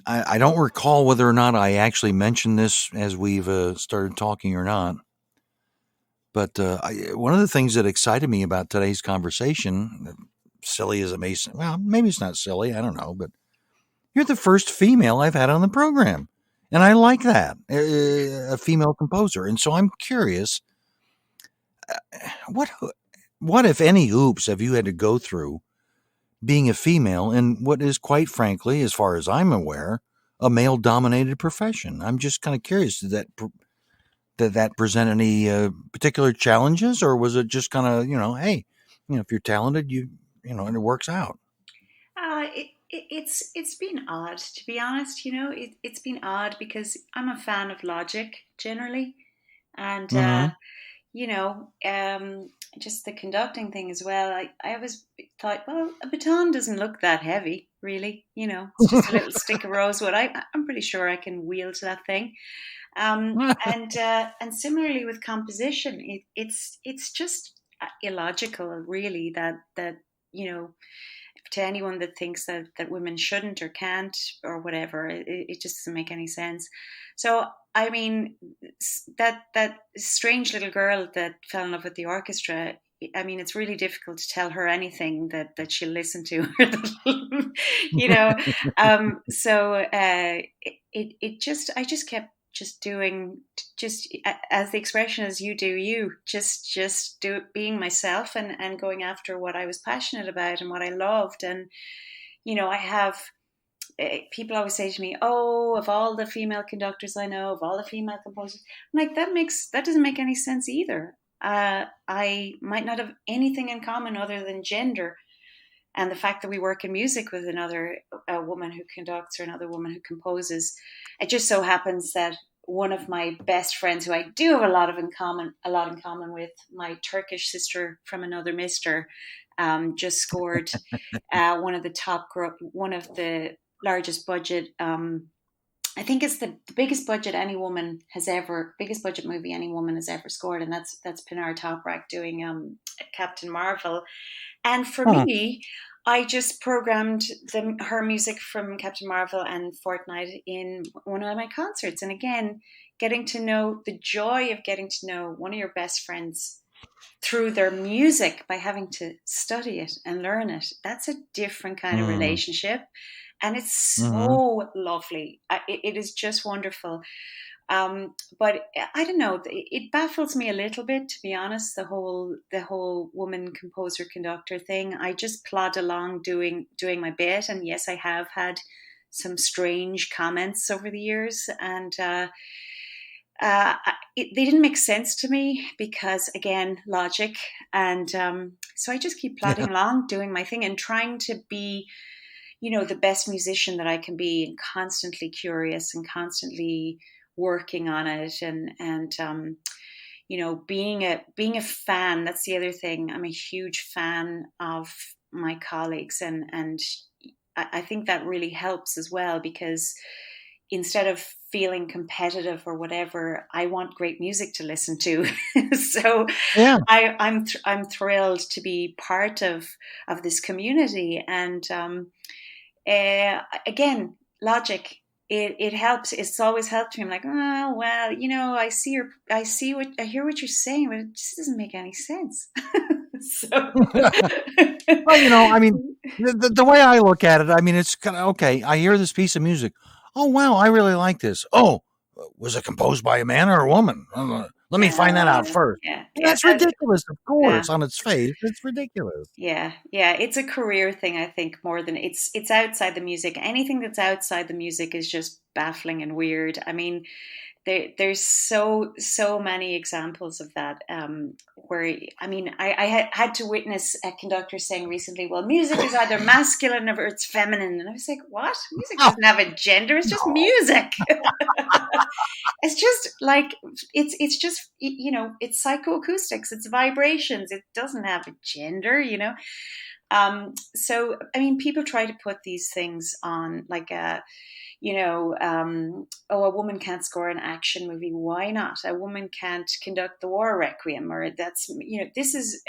I don't recall whether or not I actually mentioned this as we've started talking or not. But one of the things that excited me about today's conversation, silly as it may seem, well, maybe it's not silly, I don't know, but you're the first female I've had on the program. And I like that, a female composer. And so I'm curious, what, if any, hoops have you had to go through being a female in what is, quite frankly, as far as I'm aware, a male-dominated profession? I'm just kind of curious, did that present any particular challenges, or was it just kind of, hey, if you're talented, and it works out? It's been odd, to be honest. It's been odd because I'm a fan of logic generally, and Mm-hmm. just the conducting thing as well. I always thought, well, a baton doesn't look that heavy, really. It's just a little stick of rosewood. I'm pretty sure I can wield that thing. And similarly with composition, it's just illogical, really. That to anyone that thinks that women shouldn't or can't or whatever, it just doesn't make any sense. So I mean, that strange little girl that fell in love with the orchestra, I mean, it's really difficult to tell her anything that she'll listen to. So I just kept just doing, just as the expression is, you do you, just do it, being myself, and going after what I was passionate about and what I loved. And I have people always say to me, oh, of all the female conductors I know, of all the female composers, I'm like, that doesn't make any sense either. I might not have anything in common other than gender and the fact that we work in music with another woman who conducts or another woman who composes. It just so happens that one of my best friends, who I do have a lot in common with, my Turkish sister from another mister, just scored one of the largest budget. I think it's the biggest budget biggest budget movie any woman has ever scored, and that's Pinar Toprak doing Captain Marvel. And for me, I just programmed her music from Captain Marvel and Fortnite in one of my concerts. And again, getting to know the joy of getting to know one of your best friends through their music by having to study it and learn it. That's a different kind of relationship. And it's so lovely. It is just wonderful. But I don't know. It baffles me a little bit, to be honest. The whole woman composer conductor thing. I just plod along doing my bit, and yes, I have had some strange comments over the years, and they didn't make sense to me because, again, logic. And so I just keep plodding along, doing my thing, and trying to be, the best musician that I can be, and constantly curious and constantly working on it, and being a fan. That's the other thing. I'm a huge fan of my colleagues, and I think that really helps as well, because instead of feeling competitive or whatever, I want great music to listen to. So Yeah. I'm thrilled to be part of this community, and again, logic. It helps. It's always helped me. I'm like, oh well, I hear what you're saying, but it just doesn't make any sense. So, well, I mean, the way I look at it, I mean, it's kind of okay. I hear this piece of music. Oh wow, I really like this. Oh, was it composed by a man or a woman? Let me find that out first. Yeah, yeah, That's ridiculous, of yeah. course, on its face. It's ridiculous. Yeah, yeah, it's a career thing, I think, more than it's outside the music. Anything that's outside the music is just baffling and weird. I mean, there's so many examples of that. Where I mean, I had to witness a conductor saying recently, "Well, music is either masculine or it's feminine," and I was like, "What? Music Oh, doesn't have a gender. It's just no. music." It's just like it's just it's psychoacoustics, it's vibrations. It doesn't have a gender. So I mean, people try to put these things on like oh, a woman can't score an action movie. Why not? A woman can't conduct the war requiem, or that's this is.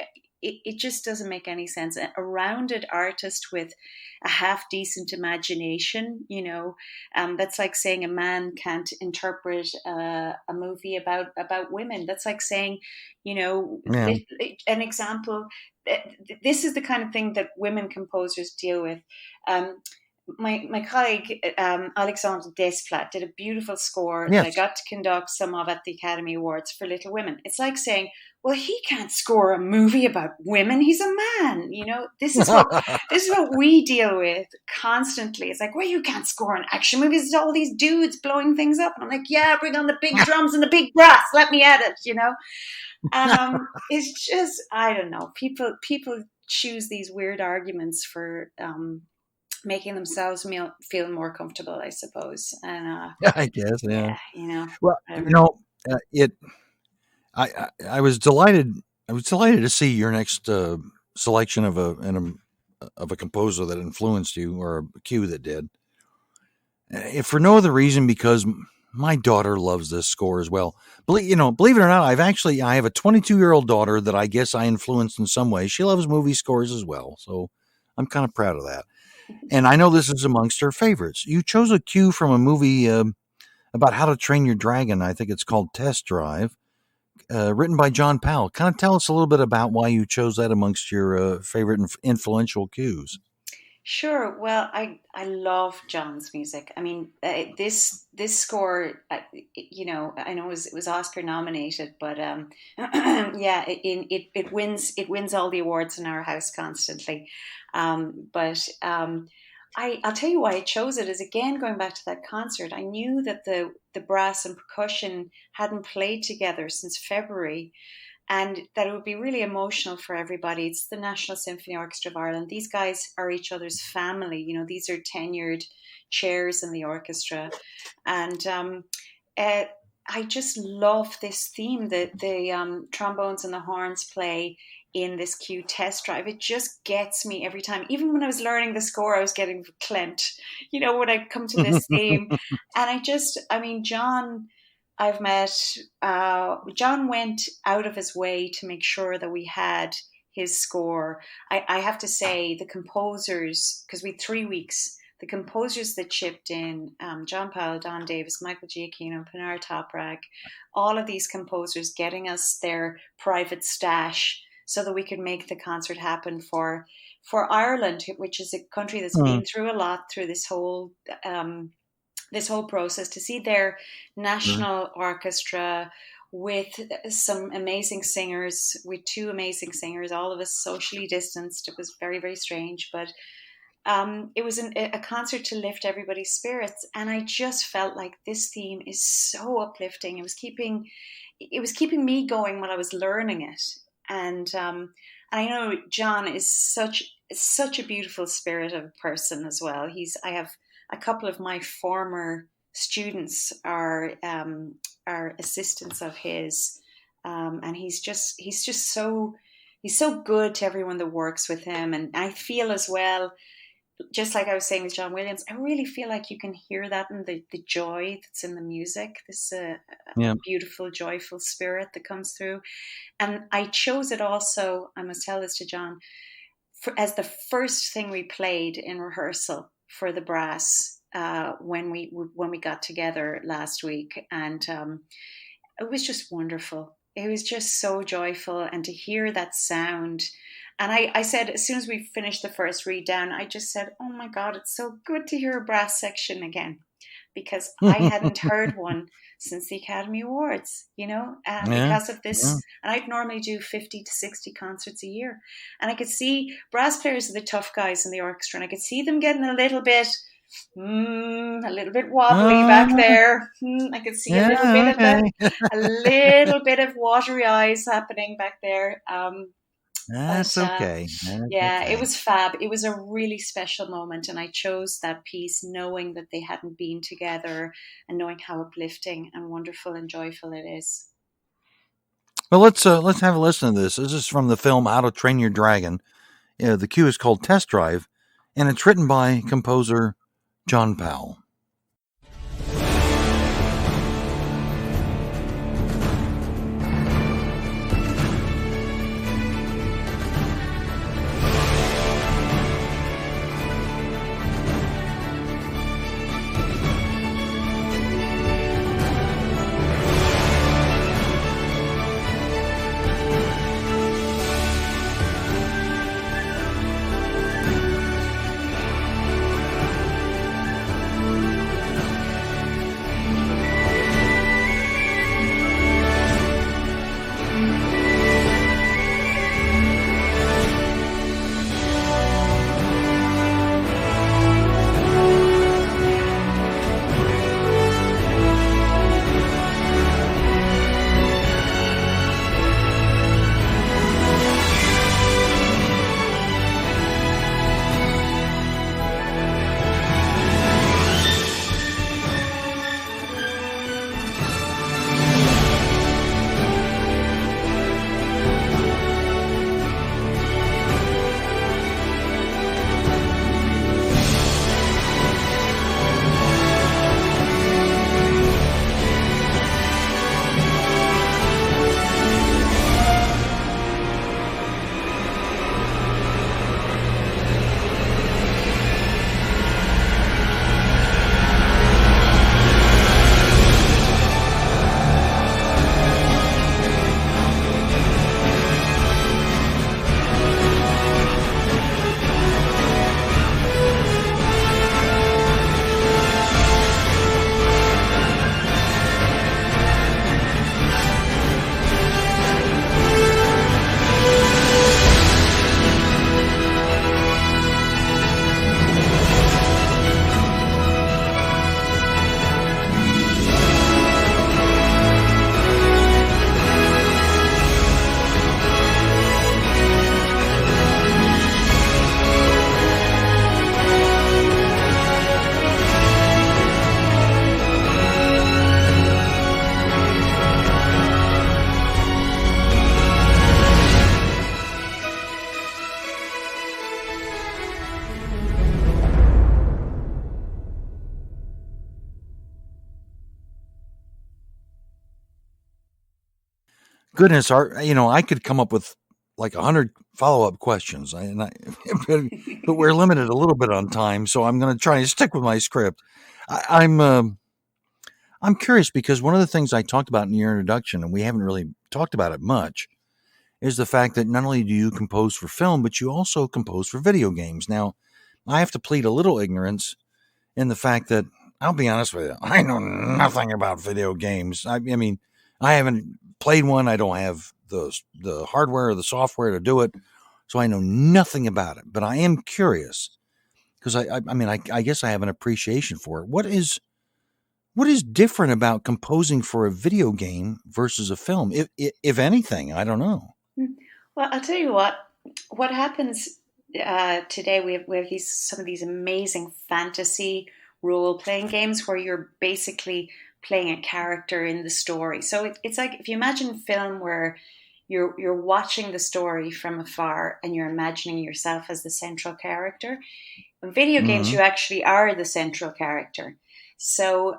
It just doesn't make any sense. A rounded artist with a half decent imagination, that's like saying a man can't interpret a movie about women. That's like saying, Yeah. an example. This is the kind of thing that women composers deal with. My colleague Alexandre Desplat did a beautiful score that I Yes. got to conduct some of at the Academy Awards for Little Women. It's like saying, well, he can't score a movie about women. He's a man. This is what we deal with constantly. It's like, well, you can't score an action movie. It's all these dudes blowing things up. And I'm like, yeah, bring on the big drums and the big brass. Let me at it. It's just, I don't know. People choose these weird arguments for making themselves feel more comfortable, I suppose. And I guess. Yeah. Well, whatever. it. I was delighted. I was delighted to see your next selection of a composer that influenced you, or a cue that did. If for no other reason, because my daughter loves this score as well. Believe it or not, I have a 22-year-old daughter that I guess I influenced in some way. She loves movie scores as well, so I'm kind of proud of that. And I know this is amongst her favorites. You chose a cue from a movie about how to train your dragon. I think it's called Test Drive, written by John Powell. Kind of tell us a little bit about why you chose that amongst your favorite influential cues. Sure. Well, I love John's music. I mean, this score, I know it was Oscar nominated, but yeah, it wins all the awards in our house constantly. But I'll tell you why I chose it is, again, going back to that concert. I knew that the brass and percussion hadn't played together since February, and that it would be really emotional for everybody. It's the National Symphony Orchestra of Ireland. These guys are each other's family. These are tenured chairs in the orchestra. And I just love this theme that the trombones and the horns play in this cue Test Drive. It just gets me every time. Even when I was learning the score, I was getting verklempt, when I come to this theme. And John, I've met, John went out of his way to make sure that we had his score. I have to say, the composers, because we had 3 weeks, the composers that chipped in, John Powell, Don Davis, Michael Giacchino, Pinar Toprak, all of these composers getting us their private stash so that we could make the concert happen for Ireland, which is a country that's been through a lot through this whole process, to see their national orchestra with some amazing singers, with 2 amazing singers, all of us socially distanced. It was very, very strange, but it was a concert to lift everybody's spirits. And I just felt like this theme is so uplifting. It was keeping me going while I was learning it. And I know John is such a beautiful spirit of a person as well. I have a couple of my former students are assistants of his, and he's so good to everyone that works with him. And I feel as well, just like I was saying with John Williams, I really feel like you can hear that in the joy that's in the music. This beautiful, joyful spirit that comes through. And I chose it also, I must tell this to John, as the first thing we played in rehearsal for the brass when we got together last week. And it was just wonderful. It was just so joyful, and to hear that sound. And I said, as soon as we finished the first read down, I just said, oh my God, it's so good to hear a brass section again. because I hadn't heard one since the Academy Awards, Yeah, because of yeah. this. And I'd normally do 50 to 60 concerts a year. And I could see brass players are the tough guys in the orchestra, and I could see them getting a little bit wobbly back Uh, there. I could see yeah, okay. a little bit of watery eyes happening back there. But That's okay. That's yeah, it okay. was fab. It was a really special moment, and I chose that piece knowing that they hadn't been together and knowing how uplifting and wonderful and joyful it is. Well, let's have a listen to this. This is from the film How to Train Your Dragon. The cue is called Test Drive, and it's written by composer John Powell. Goodness, I could come up with like 100 follow-up questions, but, but we're limited a little bit on time, so I'm going to try and stick with my script. I, I'm uh, I'm curious because one of the things I talked about in your introduction, and we haven't really talked about it much, is the fact that not only do you compose for film, but you also compose for video games. Now, I have to plead a little ignorance in the fact that I'll be honest with you, I know nothing about video games. I mean, I haven't played one. I don't have the hardware or the software to do it, so I know nothing about it. But I am curious because I guess I have an appreciation for it. What is different about composing for a video game versus a film, if anything? I don't know. Well, I'll tell you what happens today. We have some of these amazing fantasy role playing games where you're basically playing a character in the story. So it's like if you imagine film where you're watching the story from afar and you're imagining yourself as the central character. In video games, Mm-hmm. you actually are the central character. So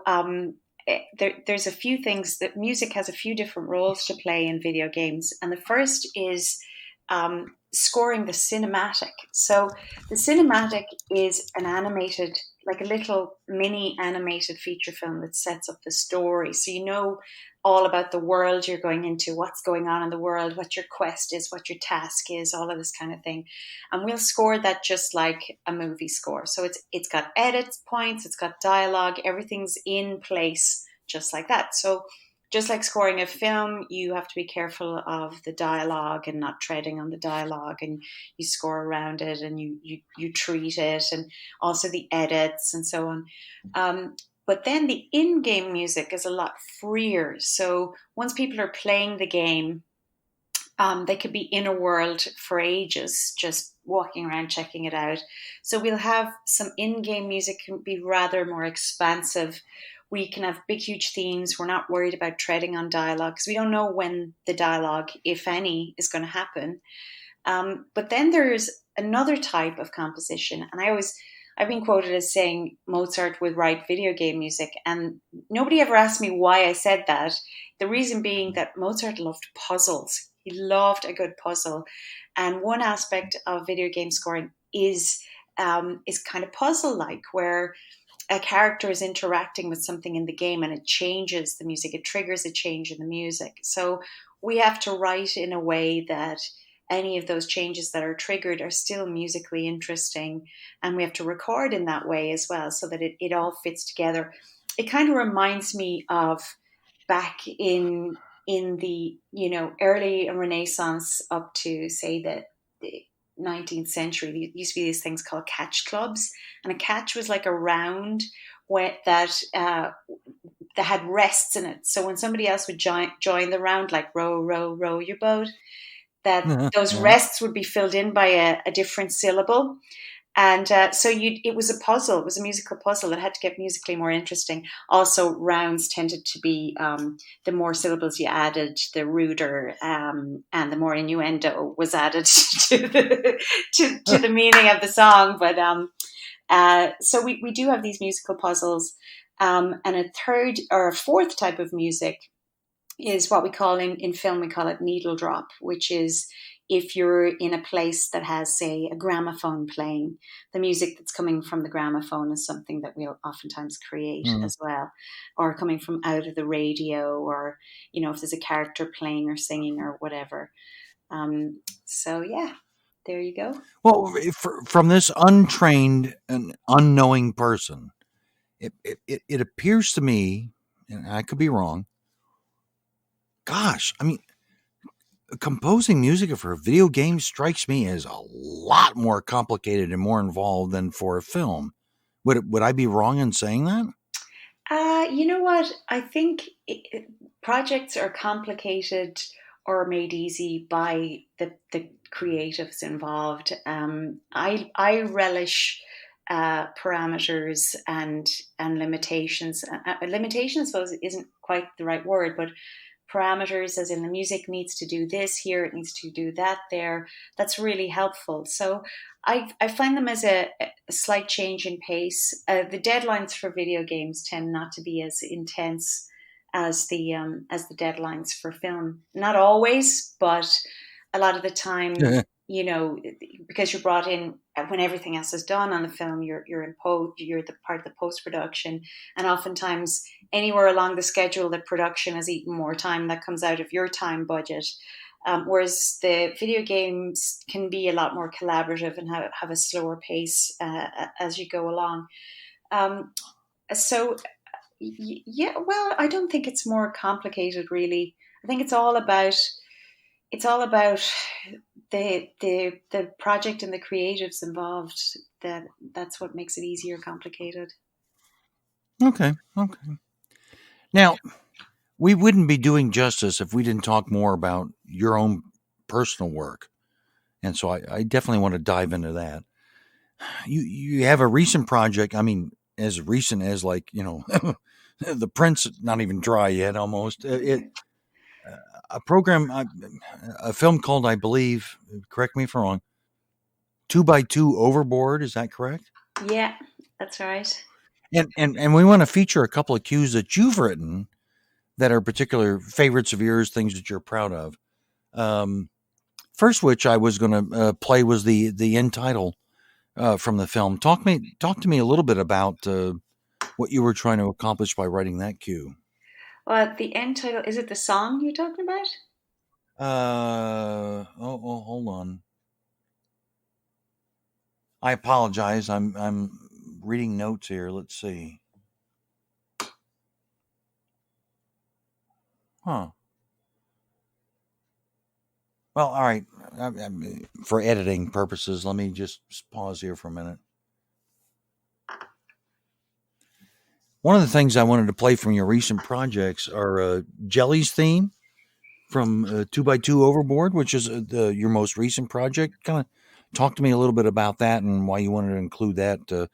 there's a few things that music has a few different roles to play in video games, and the first is scoring the cinematic. So the cinematic is an animated, like a little mini animated feature film that sets up the story. So all about the world you're going into, what's going on in the world, what your quest is, what your task is, all of this kind of thing. And we'll score that just like a movie score. So it's got edit points, it's got dialogue, everything's in place just like that. So just like scoring a film, you have to be careful of the dialogue and not treading on the dialogue, and you score around it and you treat it, and also the edits and so on. But then the in-game music is a lot freer. So once people are playing the game, they could be in a world for ages, just walking around checking it out. So we'll have some in-game music can be rather more expansive. We can have big, huge themes. We're not worried about treading on dialogue because we don't know when the dialogue, if any, is going to happen. But then there's another type of composition, and I've been quoted as saying Mozart would write video game music, and nobody ever asked me why I said that. The reason being that Mozart loved puzzles. He loved a good puzzle, and one aspect of video game scoring is kind of puzzle-like, where a character is interacting with something in the game and it changes the music. It triggers a change in the music. So we have to write in a way that any of those changes that are triggered are still musically interesting, and we have to record in that way as well so that it all fits together. It kind of reminds me of back in the early Renaissance up to say the 19th century. There used to be these things called catch clubs, and a catch was like a round that had rests in it. So when somebody else would join the round, like row, row, row your boat, that those rests would be filled in by a different syllable. And so it was a puzzle. It was a musical puzzle that had to get musically more interesting. Also, rounds tended to be the more syllables you added, the ruder, and the more innuendo was added to the meaning of the song. But so we do have these musical puzzles. And a third or a fourth type of music is what we call in film, we call it needle drop, which is if you're in a place that has, say, a gramophone playing, the music that's coming from the gramophone is something that we'll oftentimes create as well, or coming from out of the radio, or, if there's a character playing or singing or whatever. So, yeah, there you go. Well, from this untrained and unknowing person, it appears to me, and I could be wrong, gosh, I mean, composing music for a video game strikes me as a lot more complicated and more involved than for a film. Would I be wrong in saying that? You know what? I think projects are complicated or made easy by the creatives involved. I relish parameters and limitations. Limitations, I suppose, isn't quite the right word, but parameters, as in the music needs to do this here, it needs to do that there. That's really helpful. So I find them as a slight change in pace. The deadlines for video games tend not to be as intense as the deadlines for film. Not always, but a lot of the time, because you're brought in when everything else is done on the film, you're the part of the post production, and oftentimes anywhere along the schedule, the production has eaten more time that comes out of your time budget. Whereas the video games can be a lot more collaborative and have a slower pace as you go along. So, yeah, well, I don't think it's more complicated, really. I think it's all about the project and the creatives involved. That's what makes it easy or complicated. Okay. Now, we wouldn't be doing justice if we didn't talk more about your own personal work. And so I definitely want to dive into that. You have a recent project, I mean, as recent as The Prince, not even dry yet almost. A film called, I believe, correct me if I'm wrong, 2x2 Overboard, is that correct? Yeah, that's right. And we want to feature a couple of cues that you've written that are particular favorites of yours, things that you're proud of. First, which I was going to play was the end title from the film. Talk to me a little bit about what you were trying to accomplish by writing that cue. Well, the end title, is it the song you're talking about? Hold on. I apologize. I'm reading notes here. Let's see. Huh. Well, all right. For editing purposes, let me just pause here for a minute. One of the things I wanted to play from your recent projects are Jelly's theme from 2x2 Overboard, which is your most recent project. Kind of talk to me a little bit about that and why you wanted to include that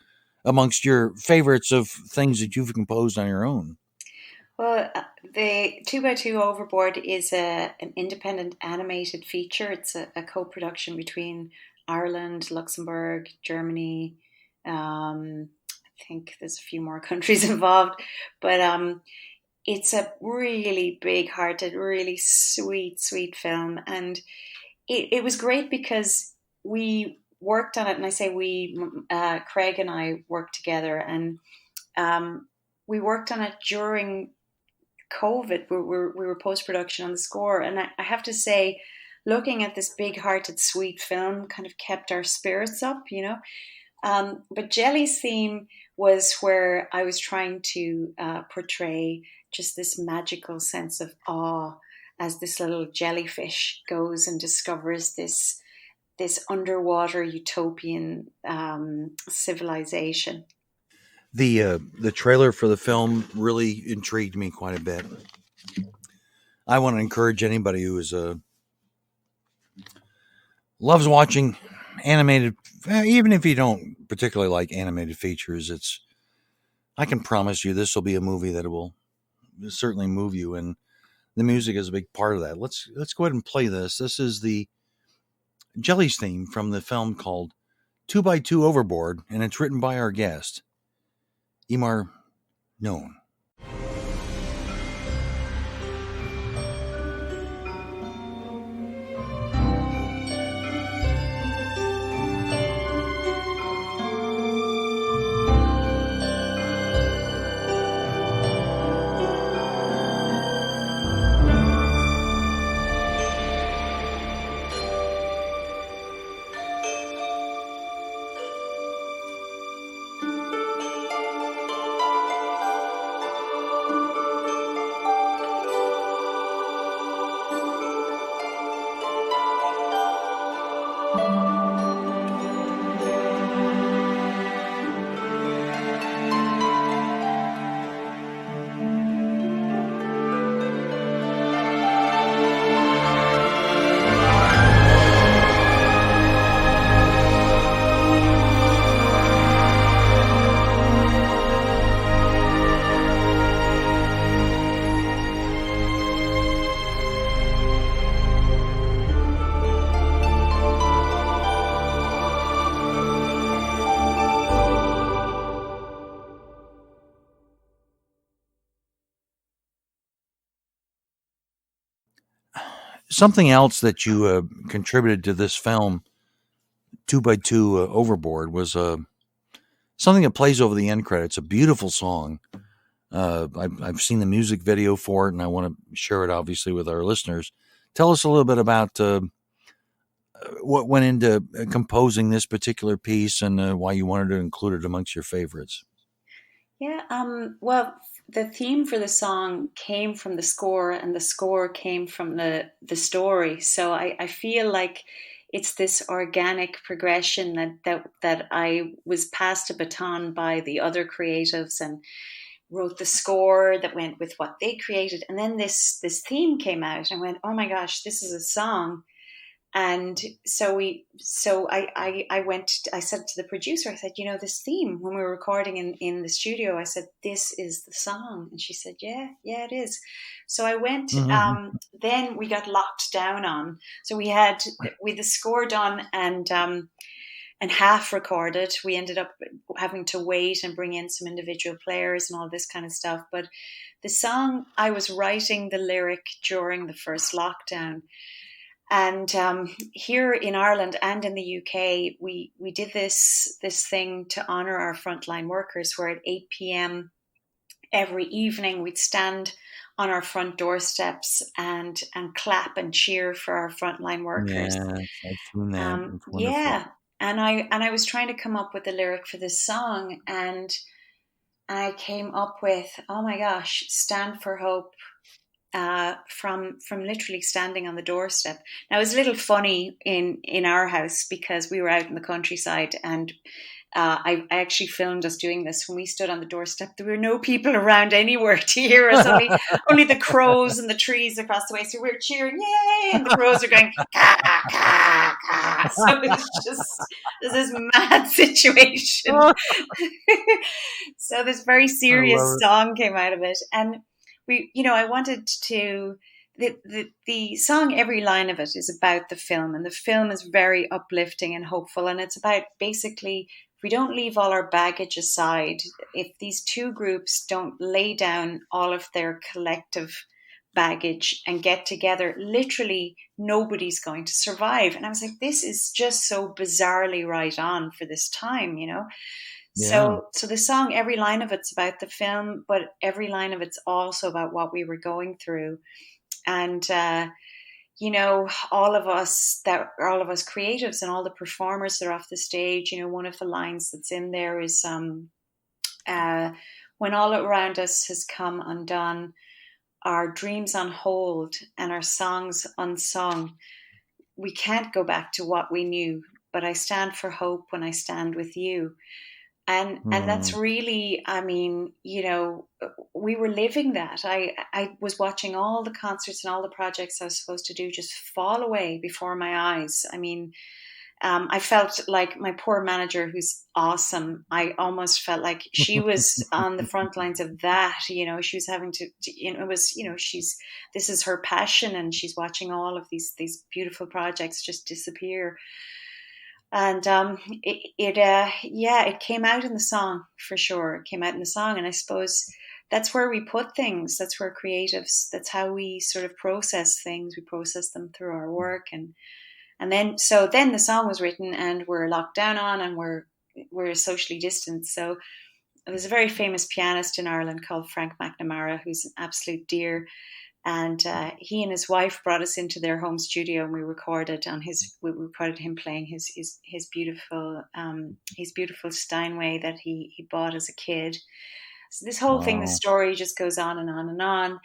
amongst your favorites of things that you've composed on your own. Well, the Two by Two Overboard is an independent animated feature. It's a co-production between Ireland, Luxembourg, Germany. I think there's a few more countries involved, but it's a really big-hearted, really sweet, sweet film, and it was great because we worked on it, and I say we, Craig and I worked together, and um, we worked on it during COVID. We were post production on the score, and I have to say, looking at this big hearted, sweet film kind of kept our spirits up, you know. But Jelly's theme was where I was trying to portray just this magical sense of awe as this little jellyfish goes and discovers this underwater utopian civilization. The trailer for the film really intrigued me quite a bit. I want to encourage anybody who is loves watching animated, even if you don't particularly like animated features. I can promise you this will be a movie that will certainly move you, and the music is a big part of that. Let's go ahead and play this. This is the Jelly's theme from the film called 2x2 Overboard, and it's written by our guest, Eimear Noone. Something else that you contributed to this film, 2x2 Overboard, was something that plays over the end credits. A beautiful song. I've seen the music video for it, and I want to share it obviously with our listeners. Tell us a little bit about what went into composing this particular piece and why you wanted to include it amongst your favorites. Yeah, well, the theme for the song came from the score, and the score came from the story. So I feel like it's this organic progression that I was passed a baton by the other creatives and wrote the score that went with what they created, and then this theme came out, and I went, oh my gosh, this is a song. And I went, I said to the producer, I said, you know, this theme, when we were recording in the studio, I said, this is the song. And she said, yeah, it is. So I went, Mm-hmm. then we got locked down on. So we had the score done and half recorded. We ended up having to wait and bring in some individual players and all this kind of stuff. But the song, I was writing the lyric during the first lockdown. And here in Ireland and in the UK, we did this thing to honour our frontline workers, where at 8 p.m. every evening we'd stand on our front doorsteps and clap and cheer for our frontline workers. Yes, I've seen that. It's wonderful. Yeah, and I was trying to come up with a lyric for this song, and I came up with, oh my gosh, stand for hope, from literally standing on the doorstep. Now it was a little funny in our house because we were out in the countryside, and I actually filmed us doing this. When we stood on the doorstep, there were no people around anywhere to hear us. Only the crows and the trees across the way. So we were cheering, yay! And the crows are going, ka, ka, ka. So it was just this mad situation. So this very serious song came out of it. And I wanted to, the song, every line of it is about the film, and the film is very uplifting and hopeful. And it's about basically, if we don't leave all our baggage aside, if these two groups don't lay down all of their collective baggage and get together, literally nobody's going to survive. And I was like, this is just so bizarrely right on for this time, Yeah. So the song, every line of it's about the film, but every line of it's also about what we were going through. And, all of us creatives and all the performers that are off the stage, one of the lines that's in there is, when all around us has come undone, our dreams on hold and our songs unsung, we can't go back to what we knew, but I stand for hope when I stand with you. And that's really, we were living that. I was watching all the concerts and all the projects I was supposed to do just fall away before my eyes. I mean, I felt like my poor manager, who's awesome, I almost felt like she was on the front lines of that. She was having to, it was, this is her passion, and she's watching all of these beautiful projects just disappear. And it came out in the song, for sure. It came out in the song, and I suppose that's where we put things. That's where creatives. That's how we sort of process things. We process them through our work, and then the song was written, and we're locked down on, and we're socially distanced. So there's a very famous pianist in Ireland called Frank McNamara, who's an absolute dear. And he and his wife brought us into their home studio, and we recorded him playing his beautiful Steinway that he bought as a kid. So this whole thing, the story just goes on and on and on.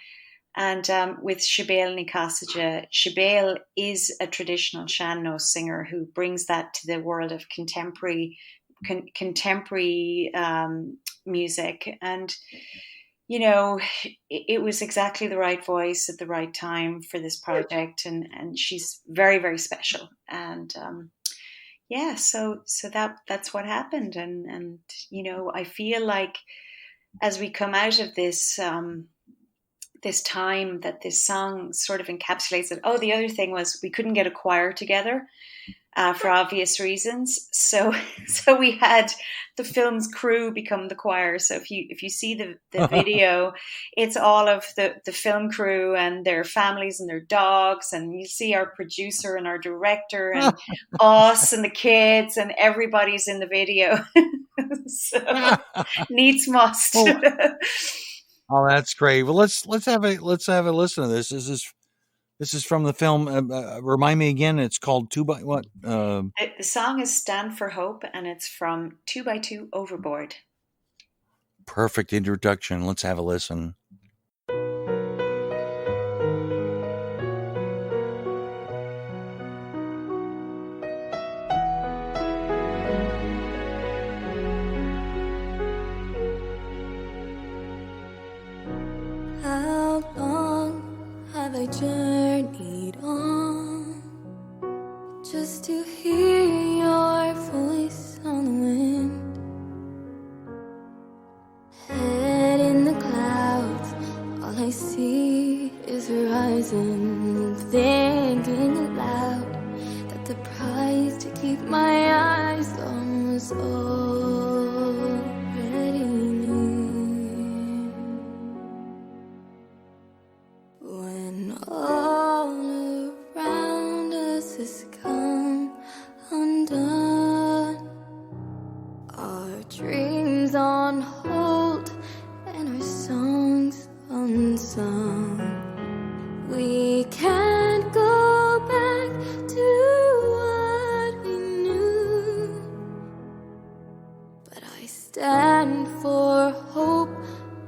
And with Siobhán Ní Cáside, Siobhán is a traditional sean-nós singer who brings that to the world of contemporary music. And it was exactly the right voice at the right time for this project, and she's very, very special. And so that's what happened. And I feel like as we come out of this this time, that this song sort of encapsulates it. Oh, the other thing was we couldn't get a choir together. For obvious reasons, so we had the film's crew become the choir. So if you see the video, it's all of the film crew and their families and their dogs, and you see our producer and our director and us and the kids, and everybody's in the video. So needs must. Oh, that's great. Well, let's have a listen to this. This is from the film. Remind me again. It's called Two by what? The song is "Stand for Hope," and it's from Two Overboard. Perfect introduction. Let's have a listen. How long have I journeyed on just to hear your voice on the wind? Head in the clouds, all I see is horizon. Thinking aloud that the price to keep my eyes on was already near. When all around us has come undone, our dreams on hold and our songs unsung. We can't go back to what we knew, but I stand for hope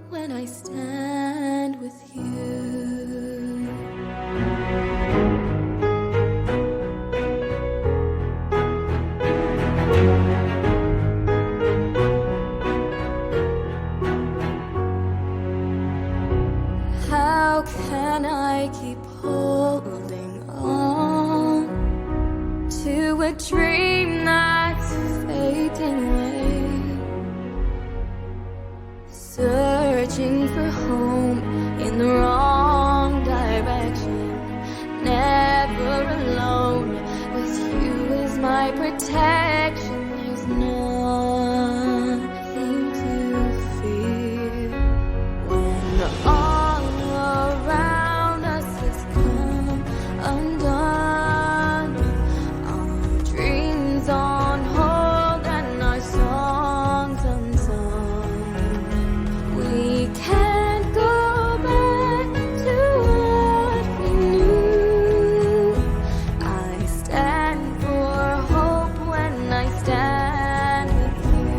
when I stand with you. How can I keep holding on to a dream that's fading away? Searching for home in the wrong direction, never alone. With you as my protection, there's nothing to fear. When all around us has come undone, our dreams on hold and our songs unsung, we can't go back to what we knew. I stand for hope when I stand with you.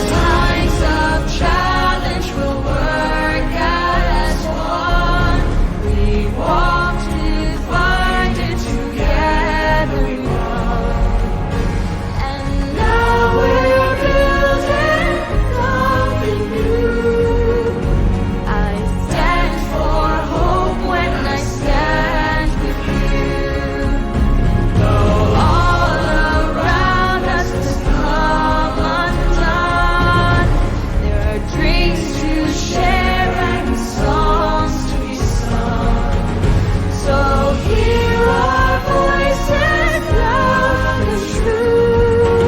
Times of challenge will work as one. We walk divided together now. And now we're building something new. I stand for hope when I stand with you. Though all around us has come undone, there are dreams to share and songs to be sung. So hear our voices loud and true.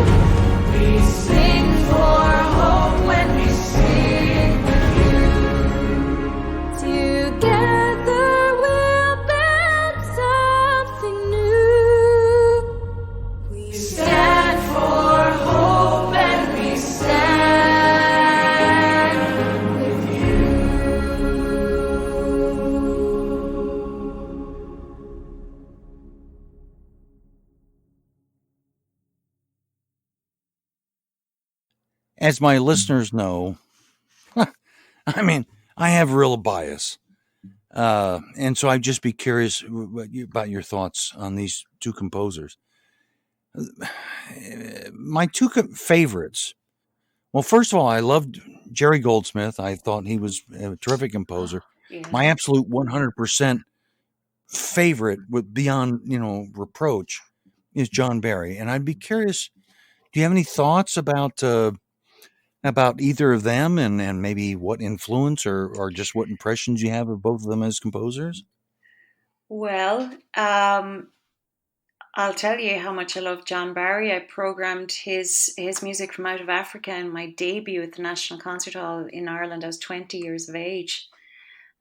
We sing for hope when we sing with you. Together we'll build something new. We stand for hope and we stand with you. As my listeners know, I mean, I have real bias. And so I'd just be curious about your thoughts on these two composers. My two favorites. Well, first of all, I loved Jerry Goldsmith. I thought he was a terrific composer. Yeah. My absolute 100% favorite, with beyond reproach, is John Barry. And I'd be curious. Do you have any thoughts about either of them, and maybe what influence or just what impressions you have of both of them as composers? Well, I'll tell you how much I love John Barry. I programmed his music from out of Africa in my debut at the National Concert Hall in Ireland. I was 20 years of age.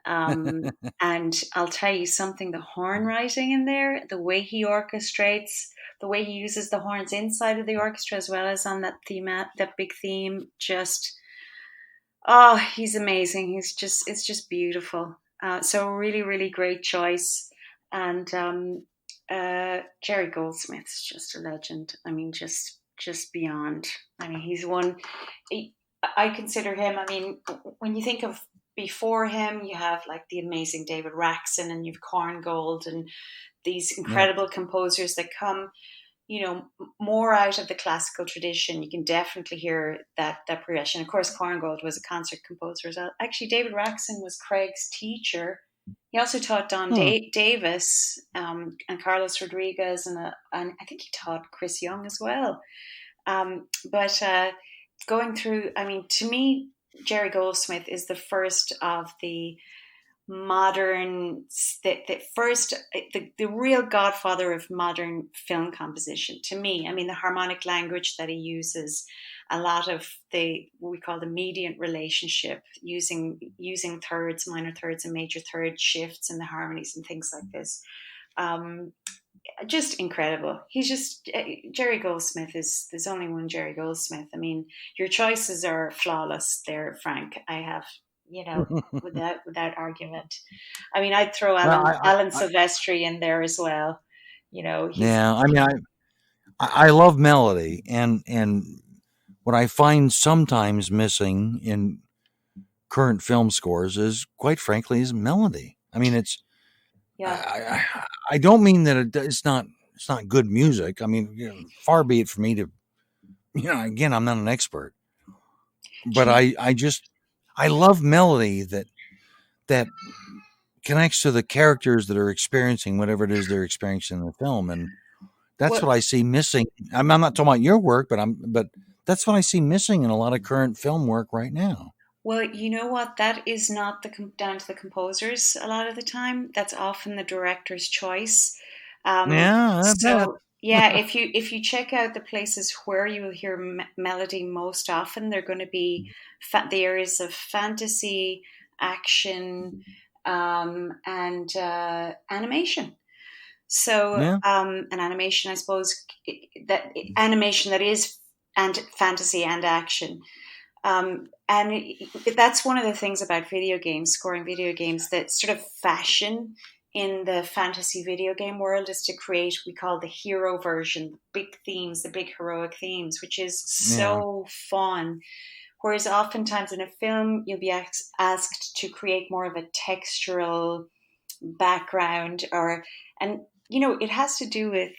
And I'll tell you something, the horn writing in there, the way he orchestrates, the way he uses the horns inside of the orchestra as well as on that theme, that big theme, just, oh, he's amazing. It's just beautiful. So really, really great choice. And Jerry Goldsmith's just a legend. I mean, just beyond. I mean, he's one. I consider him. I mean, when you think of before him, you have like the amazing David Raxon, and you've Korngold, and these incredible composers that come, more out of the classical tradition. You can definitely hear that progression. Of course, Korngold was a concert composer as well. Actually, David Raxon was Craig's teacher. He also taught Don Davis and Carlos Rodriguez, and I think he taught Chris Young as well. But going through, I mean, to me, Jerry Goldsmith is the first of the modern, the real godfather of modern film composition to me. I mean, the harmonic language that he uses, a lot of the what we call the mediant relationship, using thirds, minor thirds, and major third shifts in the harmonies and things like this. Um, just incredible. He's just Jerry Goldsmith is there's only one Jerry Goldsmith. I mean, your choices are flawless there, Frank. I have, without argument. I mean, I'd throw Well, Alan I Silvestri in there as well. He's yeah, I mean, I love melody, and what I find sometimes missing in current film scores is, quite frankly, is melody. I mean, yeah. I don't mean that it's not good music. I mean, far be it for me to, again, I'm not an expert, but I love melody that connects to the characters that are experiencing whatever it is they're experiencing in the film, and that's Well, what I see missing. I'm not talking about your work, but that's what I see missing in a lot of current film work right now. Well, you know what? That is not down to the composers a lot of the time. That's often the director's choice. Yeah, I bet. So yeah, if you check out the places where you will hear melody most often, they're going to be the areas of fantasy, action, and animation. So, Yeah, an animation, I suppose, that animation that is and fantasy and action. And that's one of the things about video games, scoring video games, that sort of fashion in the fantasy video game world is to create, we call the hero version, the big themes, the big heroic themes, which is yeah, so fun. Whereas oftentimes in a film, you'll be asked to create more of a textural background, and it has to do with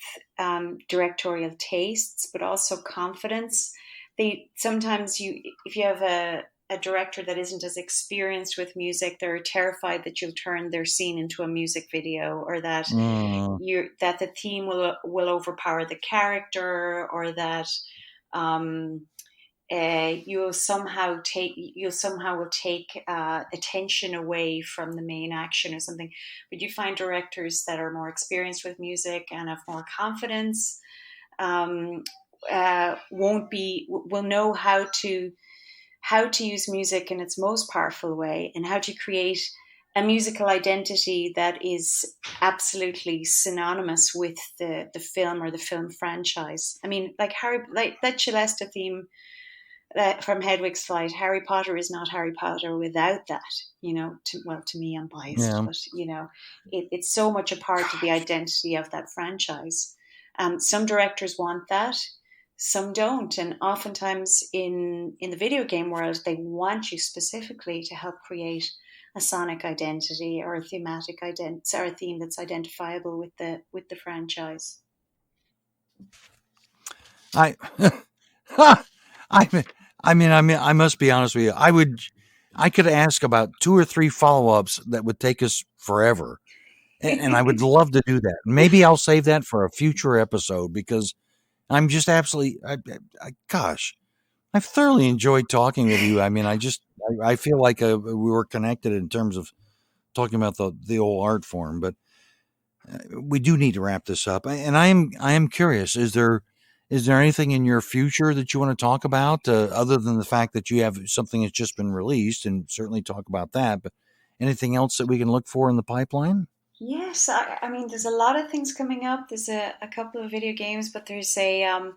directorial tastes, but also confidence. They sometimes if you have a director that isn't as experienced with music, they're terrified that you'll turn their scene into a music video, or that mm, the theme will overpower the character, or that um, you'll somehow will take attention away from the main action or something. But you find directors that are more experienced with music and have more confidence, um, will know how to use music in its most powerful way, and how to create a musical identity that is absolutely synonymous with the film or the film franchise. I mean, like that Celesta theme from Hedwig's Flight. Harry Potter is not Harry Potter without that. To me, I'm biased, yeah. but it's so much a part of the identity of that franchise. Some directors want that, some don't, and oftentimes in the video game world, they want you specifically to help create a sonic identity or a thematic identity, or a theme that's identifiable with the franchise. I, I, I must be honest with you. I could ask about 2 or 3 follow-ups that would take us forever, and I would love to do that. Maybe I'll save that for a future episode, because I'm just absolutely, gosh, I've thoroughly enjoyed talking with you. I mean, I feel like we were connected in terms of talking about the old art form, but we do need to wrap this up. And I am curious, is there anything in your future that you want to talk about, other than the fact that you have something that's just been released, and certainly talk about that, but anything else that we can look for in the pipeline? Yes, I mean, there's a lot of things coming up. There's a couple of video games, but there's a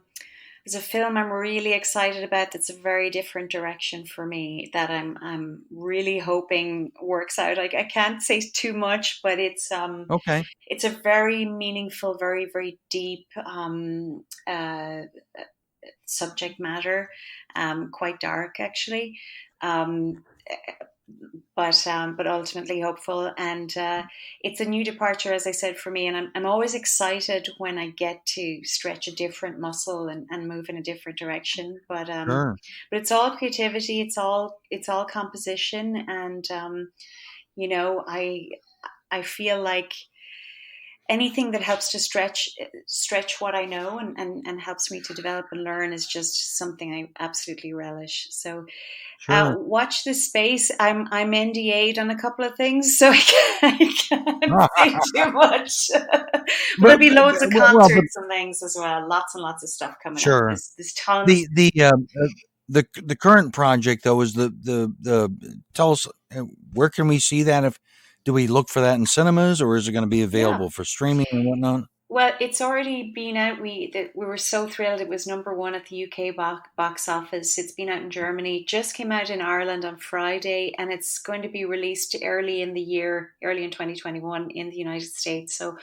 film I'm really excited about that's a very different direction for me, that I'm really hoping works out. Like, I can't say too much, but Okay. it's a very meaningful, very, very deep subject matter, quite dark actually. Um, but ultimately hopeful, and it's a new departure, as I said, for me, and I'm always excited when I get to stretch a different muscle and move in a different direction. Sure. But it's all creativity, it's all composition, and I feel like anything that helps to stretch what I know and helps me to develop and learn is just something I absolutely relish. So Sure. watch this space. I'm NDA'd on a couple of things, so I can't say too much. But there'll be loads of concerts and things as well. Lots and lots of stuff coming up. There's tons. The current project though is the tell us, where can we see that? Do we look for that in cinemas, or is it going to be available for streaming and whatnot? Well, it's already been out. We were so thrilled. It was #1 at the UK box office. It's been out in Germany. Just came out in Ireland on Friday, and it's going to be released early in 2021 in the United States. So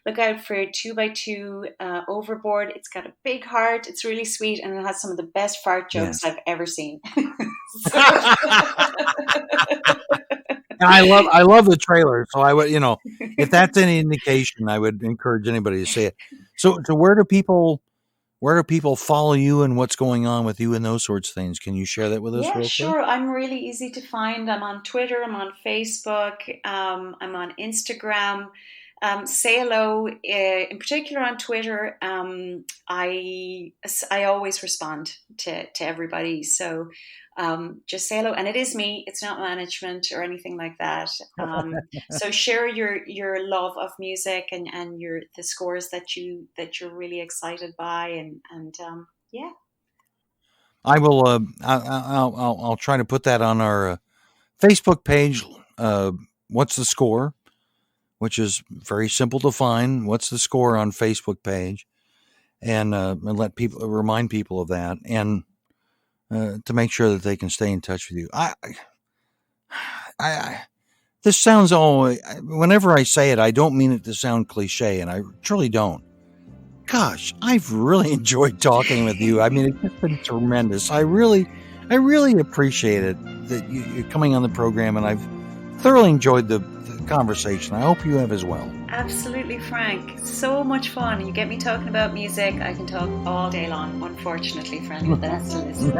look out for 2x2 Overboard. It's got a big heart. It's really sweet, and it has some of the best fart jokes I've ever seen. I love the trailer, so I would, if that's any indication, I would encourage anybody to see it. So where do people follow you, and what's going on with you and those sorts of things? Can you share that with us real quick? Sure. I'm really easy to find. I'm on Twitter. I'm on Facebook. I'm on Instagram. Say hello, in particular on Twitter. I always respond to everybody. So just say hello, and it is me. It's not management or anything like that. So share your love of music and the scores that you're really excited by, and yeah. I will. I'll try to put that on our Facebook page. What's the score? Which is very simple to find. What's the score on Facebook page, and remind people of that, and to make sure that they can stay in touch with you. This sounds whenever I say it, I don't mean it to sound cliche, and I truly don't. Gosh, I've really enjoyed talking with you. I mean, it's just been tremendous. I really appreciate it that you're coming on the program, and I've thoroughly enjoyed the conversation. I hope you have as well. Absolutely, Frank. So much fun. You get me talking about music, I can talk all day long, unfortunately, for anyone that has to listen.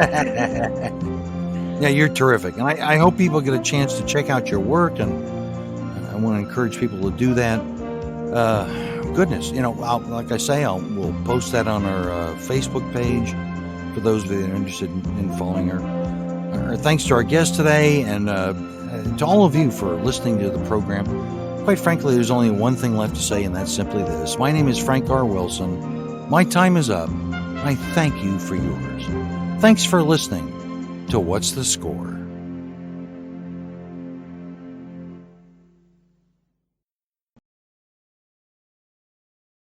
Yeah, you're terrific. And I hope people get a chance to check out your work, and I want to encourage people to do that. Goodness, like I say, we'll post that on our Facebook page for those that are interested in following her. Our thanks to our guest today, and to all of you for listening to the program. Quite frankly, there's only one thing left to say, and that's simply this. My name is Frank R. Wilson. My time is up. I thank you for yours. Thanks for listening to What's the Score?